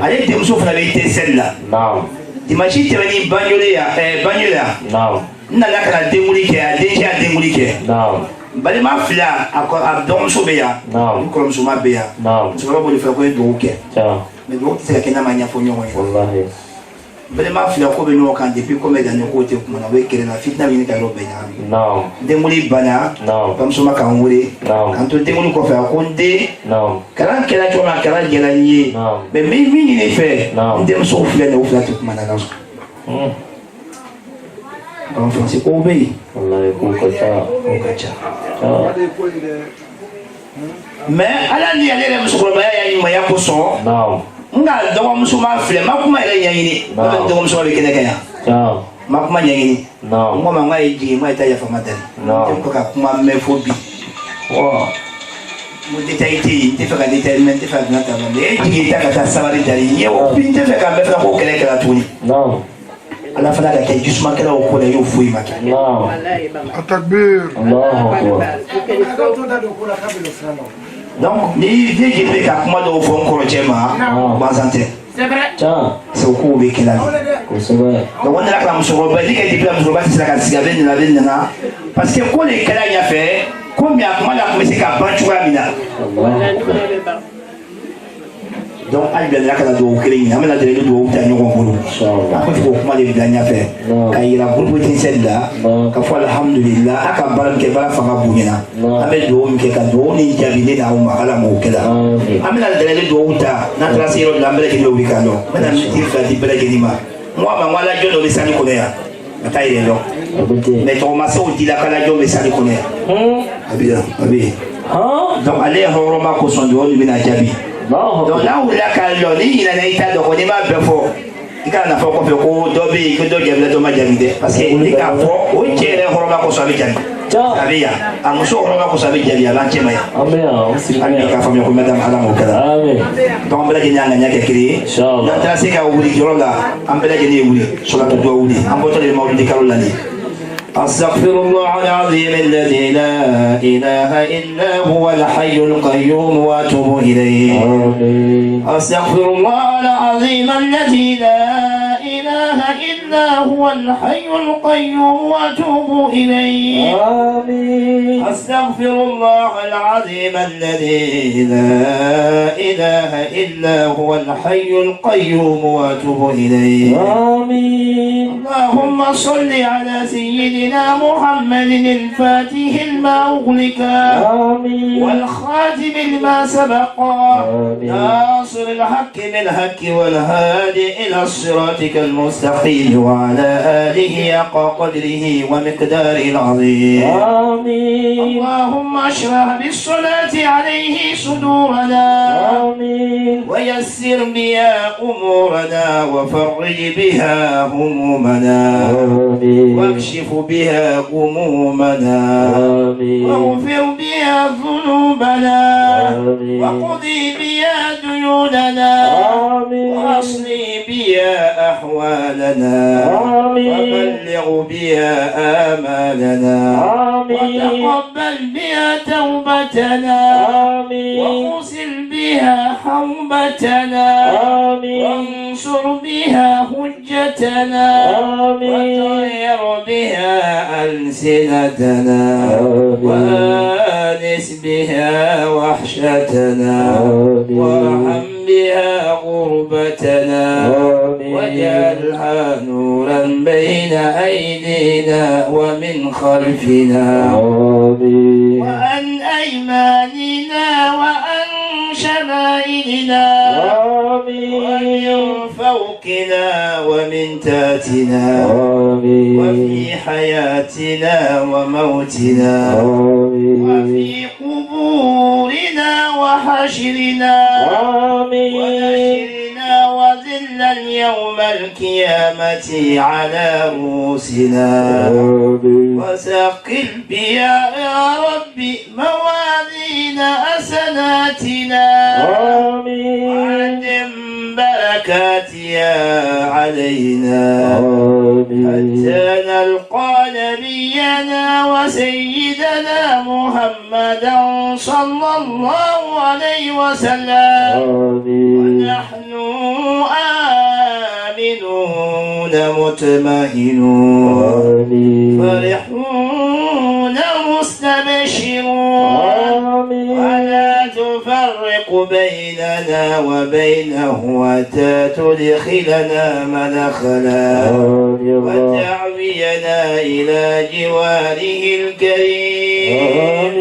allez dem so fa la été celle-là dimanche te veni bagnola non na la kana demulike a déjà demulike non bali ma fila a don so be ya non ko so ma be ya non so ba bo le fa ko do ke mais do te ka na manya fo nyon wallahi vraiment fila ko be no kan depuis comme dans le côté comme on avait créé la fitna ni ka robe ya non demuli bana non comme suma kan wure non quand to demuli ko fa ko nde non kala kala to ma kala gela ni mais mi ni fait ndem so fila ne fila to kuma na la en français obéi wallahi ko kacha mais ala ni ale le muso ba ya ni ma ya ko so non nga dogo musuma file makuma ile yanyini dogo musuma bekene kaya makuma yanyini ngoma nga iji nga ita ya famadali ko ka kuma mefobi wa mo detaiti tifaka detailment tifaka na tabande iji ita ka sabari dari yo pinte fe ka befa ko kele kala tuni ala fana ka ke jusma kala ko la yo fui maka Atakbir Allahu akbar donc ni je peux ka kuma do fon ko chema bazante c'est vrai c'est ko be kala c'est vrai donc on a la muso ba dike diplôme muso ba c'est la sigabe ni la benne na parce que ko le kala ya fait comme ya kuma la commencer ka banchura mina donc al bien la kala do kele ni amena de do ta nyoko bulu inshallah ko kuma le bidanya fait kayira groupe tin sedda ka fa alhamdulillah aka baram ke bala fanga bunyana abe do mi ke ka do ni jabile na umma ala mo kala amena de do uta na trasiro la mbele ke do wikalo mena mi fa di bele ke ni ma moi ba wala jono le sani ko ya kayire lo mais to ma so di la kala jo me sani ko ya abi donc allez horoma ko son do ni bina jabi donc là où la caloli il a été donc on est pas befo il a na foko ko dobi ko do jabla do ma jabide parce que il ka fo o chere horoma ko sabi jabi sabia amuso horoma ko sabi jabi ala chema ya amen amen ka famio ko madame ala mo kala amen donc bela nyanga nyake kiri inshallah na tracé ka wuri jorola am bela jeni wuri so la do wuri am boto le mawdi kalolani أستغفر الله العظيم الذي لا إله إلا هو الحي القيوم وأتوب إليه أستغفر الله العظيم الذي لا إله إلا هو الحي القيوم وأتوب إليه أستغفر الله العظيم الذي لا إله إلا هو الحي القيوم وأتوب إليه اللهم صل على سيدنا محمد الفاتح لما أغلق والخاتم لما سبق ناصر الحق بالحق والهادي إلى صراطك المستقيم وعلى آله حق قدره ومقداره العظيم اللهم اشرح بالصلاة عليه صدورنا ويسر بها أمورنا وفرج بها همومنا واكشف بها غمومنا واغفر بها ذنوبنا وقضي بها ديوننا واصلي بها أحوالنا وبلغ بها آمالنا وتقبل بها توبتنا وغسل بها حوبتنا وانصر بها حجتنا وطير بها ألسنتنا وآنس بها وحشتنا وارحم بها غربتنا واجعلها نورا بين أيدينا ومن خلفنا وعن أيماننا وعن شمائلنا ومن فوقنا ومن تحتنا وفي حياتنا وموتنا وفي قبورنا وحشرنا ونشرنا وذلا يوم القيامة على رؤوسنا وثقل بها يا ربي موازين حسناتنا وعدم بركاتها علينا حتى نلقى نبينا وسيدنا محمدا صلى الله عليه وسلم ونحن آمنون مطمئنون فرحون مستبشرون ولا تفرق بيننا وبينه حتى تدخلنا مدخلا وتعوينا إلى جواره الكريم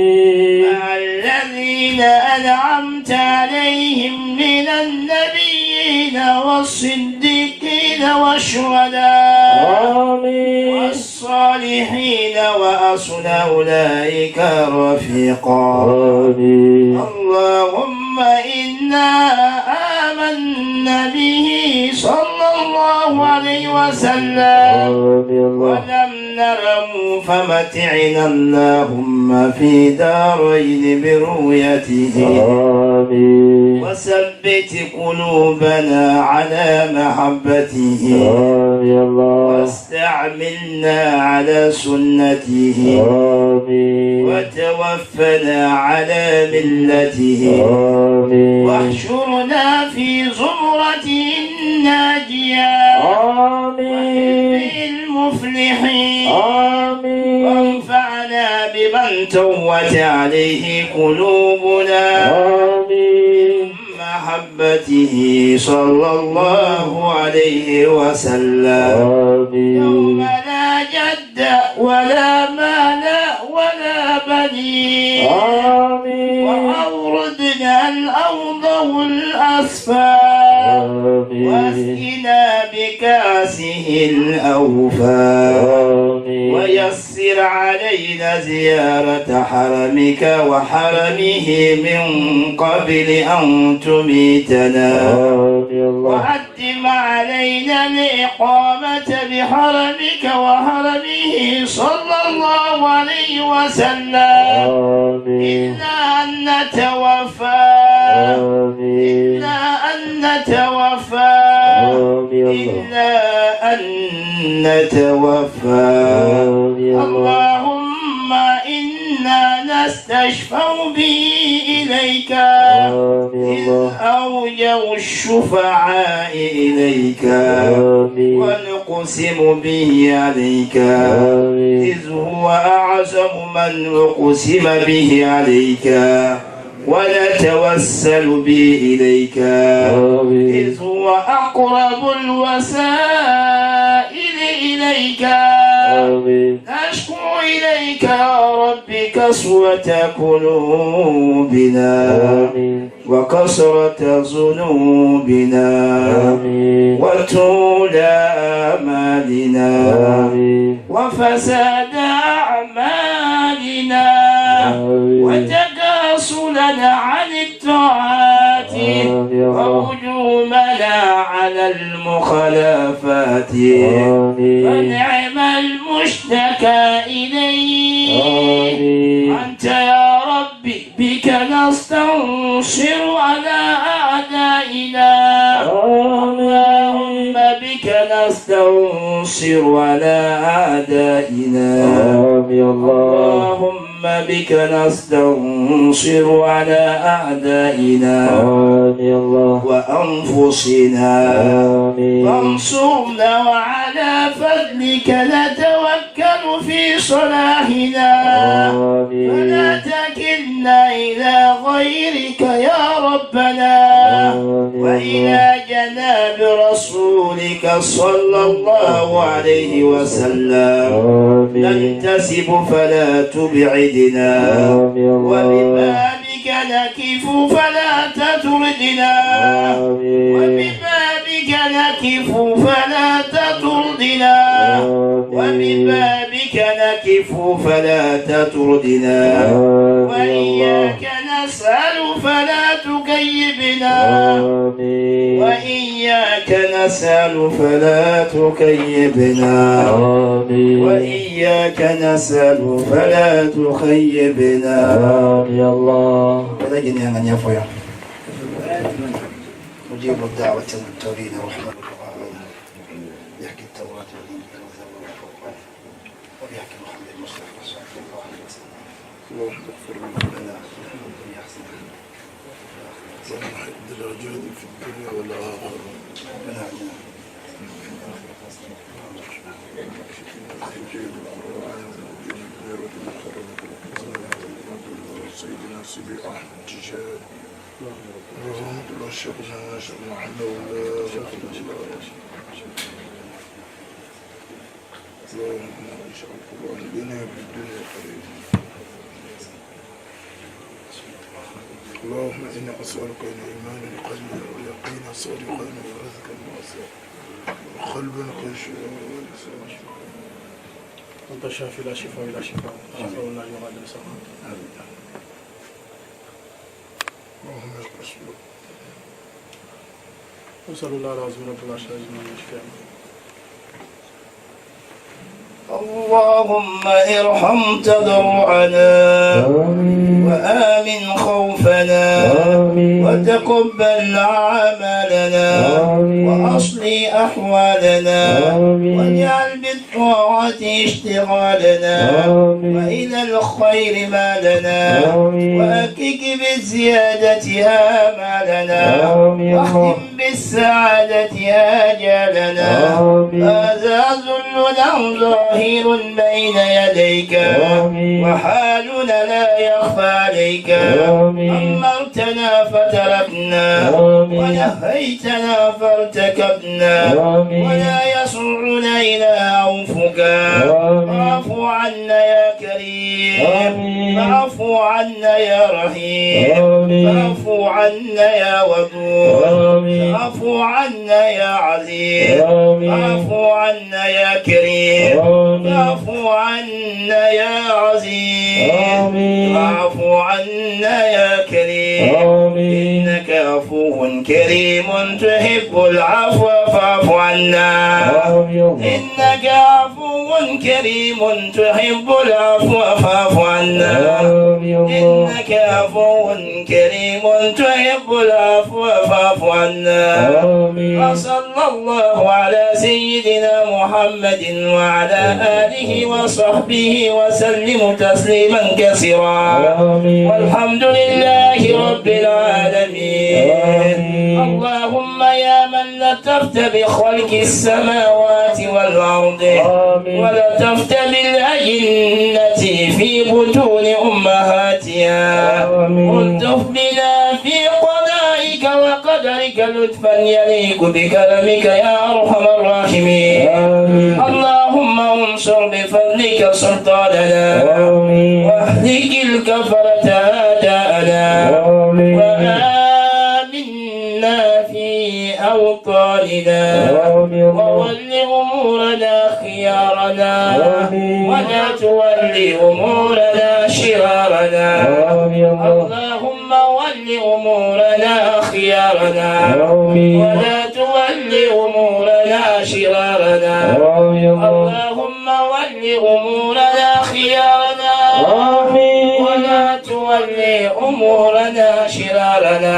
مع الذين أنعمت عليهم من النبيين والصديقين والشهداء والصالحين وحسن أولئك رفيقا اللهم إنا آمنا به صلى الله عليه وسلم ولم نره فمتعنا اللهم في دارين برؤيته وثبت قلوبنا على محبته واستعملنا على سنته وتوفنا على ملته واحشرنا في زمرته الناجية المفلحين وانفعنا بمن توت عليه قلوبنا محبته صلى الله عليه وسلم يوم لا جد ولا مال ولا بنين وأوردنا الأرض والأسفار واسقنا بكاسه الأوفار ويسر علينا زيارة حرمك وحرمه من قبل أن تميتنا وأتم علينا الإقامة بحرمك وحرمه صلى الله عليه وسلم إلا أن نتوفى اللهم إنا نستشفع به إليك إذ أوجه الشفعاء إليك ونقسم به عليك إذ هو أعظم من أقسم به عليك ونتوسل به إليك إذ هو أقرب الوسائل إليك نشكو إليك يا رب كسوة قلوبنا وكسرة ذنوبنا وطول آمالنا وفساد أعمالنا وتكاسلنا عن الطاعات وهجومنا على المخالفات فنعم المشتكى إليه أنت يا ربي بك نستنصر على أعدائنا اللهم بك نستنصر على أعدائنا اللهم بك نستنصر على أعدائنا وأنفسنا وانصرنا وعلى فضلك نتوكل في صلاحنا فلا تكلنا إلى غيرك يا ربنا وإلى جناب رسولك صلى الله عليه وسلم ننتسب فلا تبعدنا وببابك نكف فلا تطردنا وببابك نكف فلا تطردنا وببابك نكف فلا تطردنا وإياك نسأل فلا تكيبنا وإياك نسأل فلا تكيبنا وإياك نسأل فلا تخيبنا يا الله ولجني أن يفويا مجيب الدعوة المنتظرين رحمة الله يحكي التوراة ويحكي محمد المصطفى صلى الله عليه وسلم اللهم اغفر لنا درجات في الدنيا والآخرة سيدنا سيدي أحمد تجاه اللهم إنا أسألك أن إيمانا قلبا ويقينا صادقا ورزقا واسعا وقلبا خشوعا ولسانا أنت الشافي لا شفاء إلا شفاء شفاء لا يغادر سقما اللهم اشفنا وصلى الله على رسول الله أجمعين يشفينا اللهم ارحم تضرعنا وآمن خوفنا وتقبل عملنا وأصلح أحوالنا واجعل بالطاعة اشتغالنا وإلى الخير مالنا وأكك بالزيادة آمالنا واختم بالسعادة آجالنا هذا ذلنا ظاهر بين يديك وحالنا لا يخفى عليك أمرتنا فتركنا ونهيتنا فارتكبنا ولا يسرنا إلى عوفك فاعف عنا يا كريم فاعف عنا يا رحيم فاعف عنا يا ودود فاعف عنا يا عزيز فاعف عنا يا كريم فاعف عنا يا عزيز فاعف عنا يا كريم إنك عفو كريم تحب العفو فاعف عنا إنك عفو كريم تحب العفو فاعف عنا إنك عفو كريم تحب العفو فاعف عنا وصلى الله على سيدنا محمد وعلى آله وصحبه وسلم تسليما كثيرا والحمد لله رب العالمين. اللهم يا من لطفت بخلق السماوات والأرض ولطفت بالأجنة في بطون أمهاتها والطف بنا في قضائك وقدرك لطفا يليق بكرمك يا أرحم الراحمين. اللهم انصر بفضلك سلطاننا واهلك الكفرة أعداءنا وآمنا في أوطاننا وول أمورنا خيارنا ولا تولي أمورنا شرارنا. اللهم ول أمورنا خيارنا ولا تولي أمورنا شرارنا. اللهم ول أمورنا خيارنا ولا تولي أمورنا شرارنا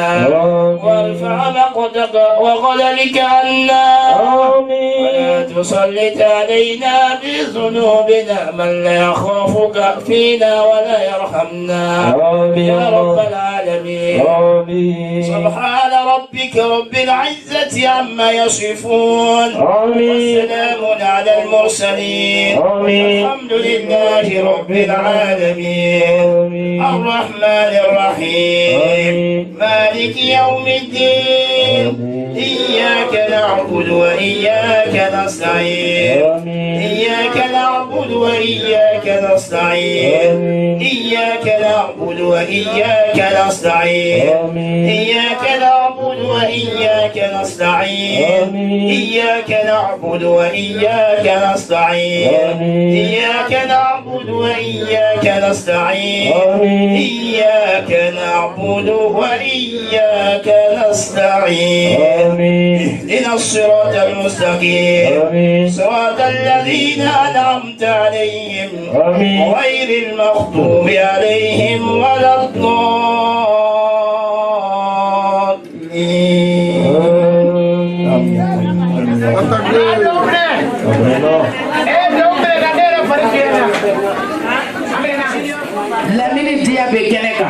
وارفع مقتك وغضبك عنا ولا تسلط علينا بذنوبنا من لا يخافك فينا ولا يرحمنا يا رب العالمين. سبحان ربك رب العزة عما يصفون والسلام على المرسلين الحمد لله رب العالمين. الرحمن الرحيم مالك يوم الدين إياك نعبد وإياك نستعين إياك نعبد وإياك نستعين إياك نعبد وإياك نستعين إياك نعبد وإياك نستعين إياك نعبد وإياك نستعين إياك نعبد وإياك نستعين إياك نعبد وإياك نستعين. اهدنا الصراط المستقيم صراط الذين أنعمت عليهم غير المغضوب عليهم ولا Lamini dia be keneka.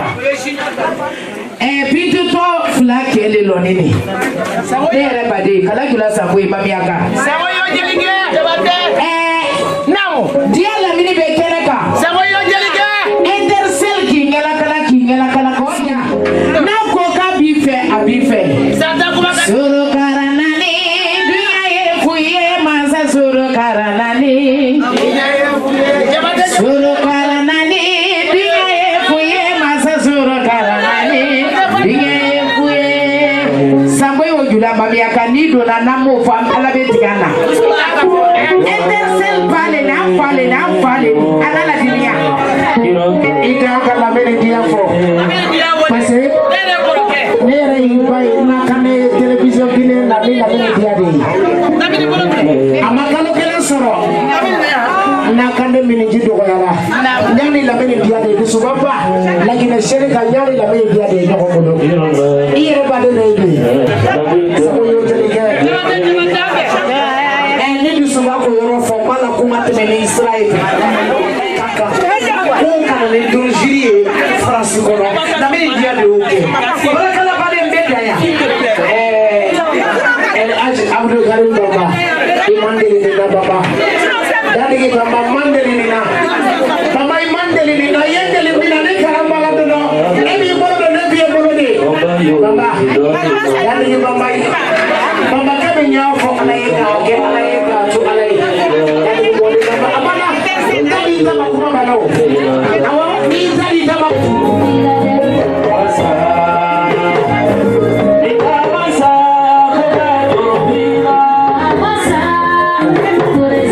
Pitu to fula kele lonini. Tere bade kala kula sabo imamiaka. Sabo yo jelige debate. Now dia lamini be keneka. Sabo yo jelige. Intercel kingela kala konya. Na ko ka suru karanani suru karanani dinga efuye masa suru karanani dinga efuye sambo yojula babia kanido na namo fam alabetigana Edersel pale anala dinia ita kala mene dia fo parce nere invai na kane television kile na bila mene dia de amakalo kele soro na kande mene jido ko yala nyani la mene dia de subaba lakini shere ka nyani la mene dia de ko kodo ire bade de sabo yo ni subako yoro fo mala kuma temene Israel kaka ko le durjiri France ko na mene dia de oke kala bade mbeda ya el aj abdou karim baba imandeli de baba dadi ke baba mandeli na baba imandeli na yendeli mina ne karamba la do ebi bodo ne biye bolode baba dadi baba baba kabe nyafo alayka ke alayka tu alayka dadi bolode baba abana dadi kama kuma balo awa ni dadi kama Por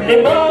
Maria,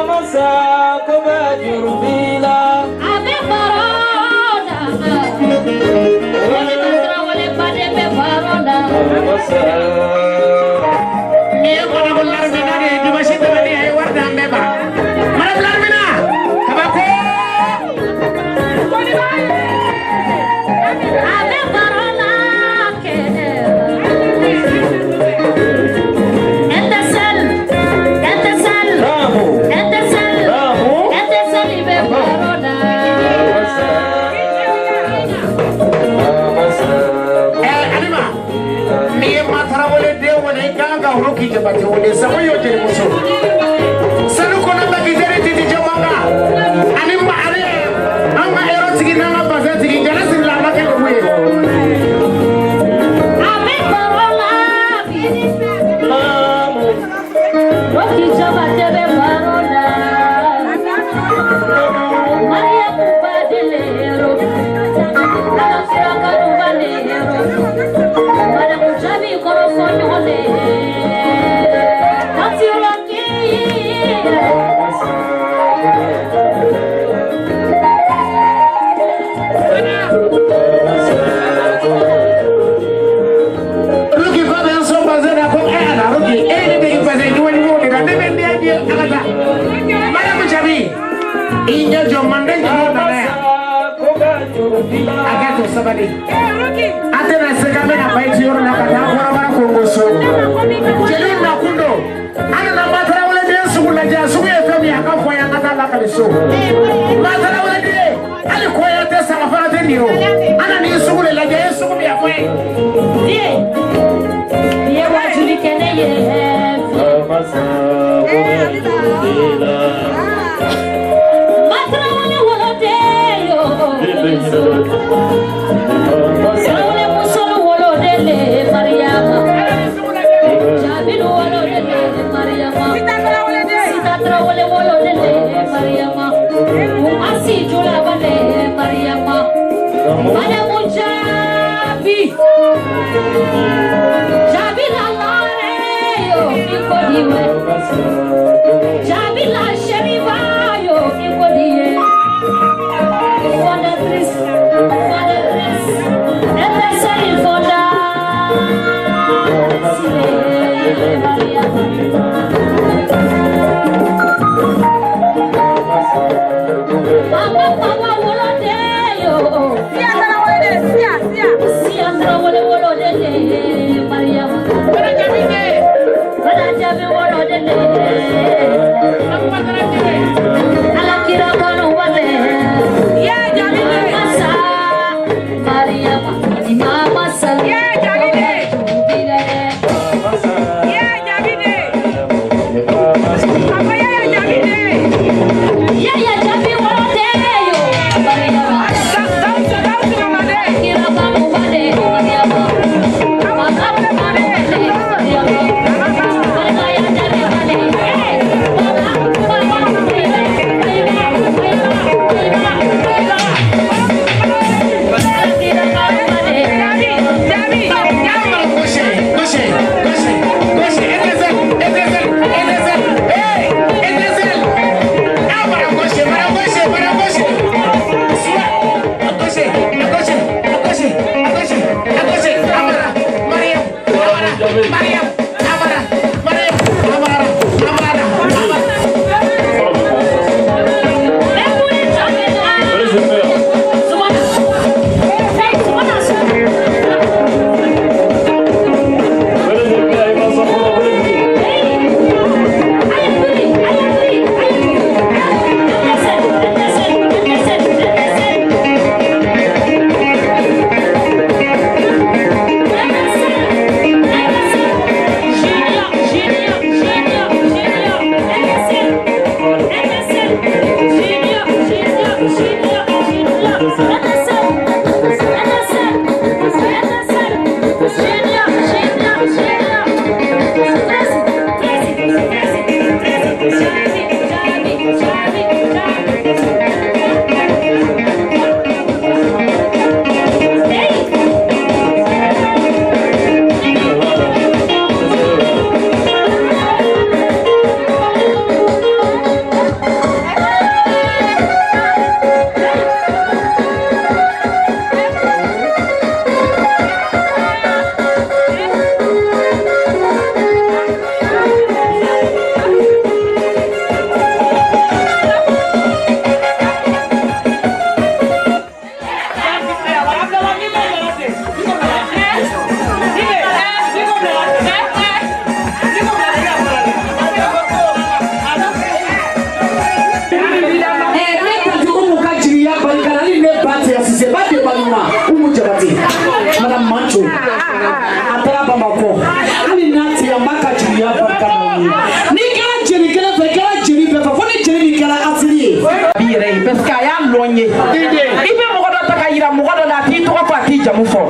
yɛrɛ ye parce que a y'a lɔn ye i bɛ mɔgɔ dɔ ta ka yira mɔgɔ dɔ la a t'i tɔgɔ fɔ a t'i jamu fɔ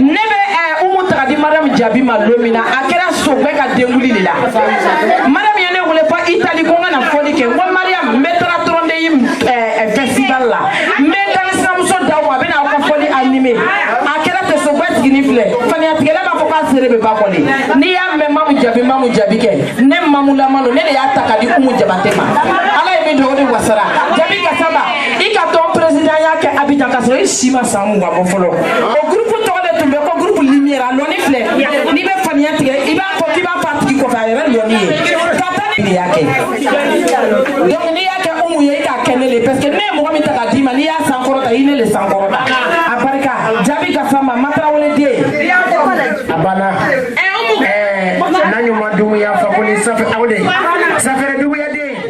ne bɛ Umu ta ka di Mariam Jabi ma don min na a kɛra Sogbe ka denguli de la Mariam ye ne wele fɔ Itali ko n ka na fɔli kɛ n ko Mariam n bɛ taga dɔrɔn de ye festival la n bɛ taa ni sinamuso d'aw ma a bɛ na aw ka fɔli animé a kɛra ten Sogbe sigini filɛ faniyatigɛla b'a fɔ k'a seere bɛ ba kɔni n'i y'a mɛn Mamu Jabi kɛ ne Mamu lama don ne de y'a ta ka di Umu Jabate ma Ala ye min don o de wasara Jabi Gassama i ka tɔn président y'a kɛ Abidjan ka sɔrɔ i si ma san mugan bɔ fɔlɔ o groupe tɔgɔ de tun bɛ ko groupe Lumière a lɔnni filɛ n'i bɛ faniya tigɛ i b'a fɔ k'i b'a fɔ a tigi kɔfɛ a yɛrɛ lɔnni ye ka taa ni y'a kɛ donc n'i y'a kɛ Umu ye i k'a kɛ ne le parce que ne ye mɔgɔ min ta k'a d'i ma n'i y'a sankɔrɔta i ne le sankɔrɔta a barika Jabi Gassama Matarawele den a banna n'a ɲuman dugu y'a fɔ ko ni safɛrɛ duguya den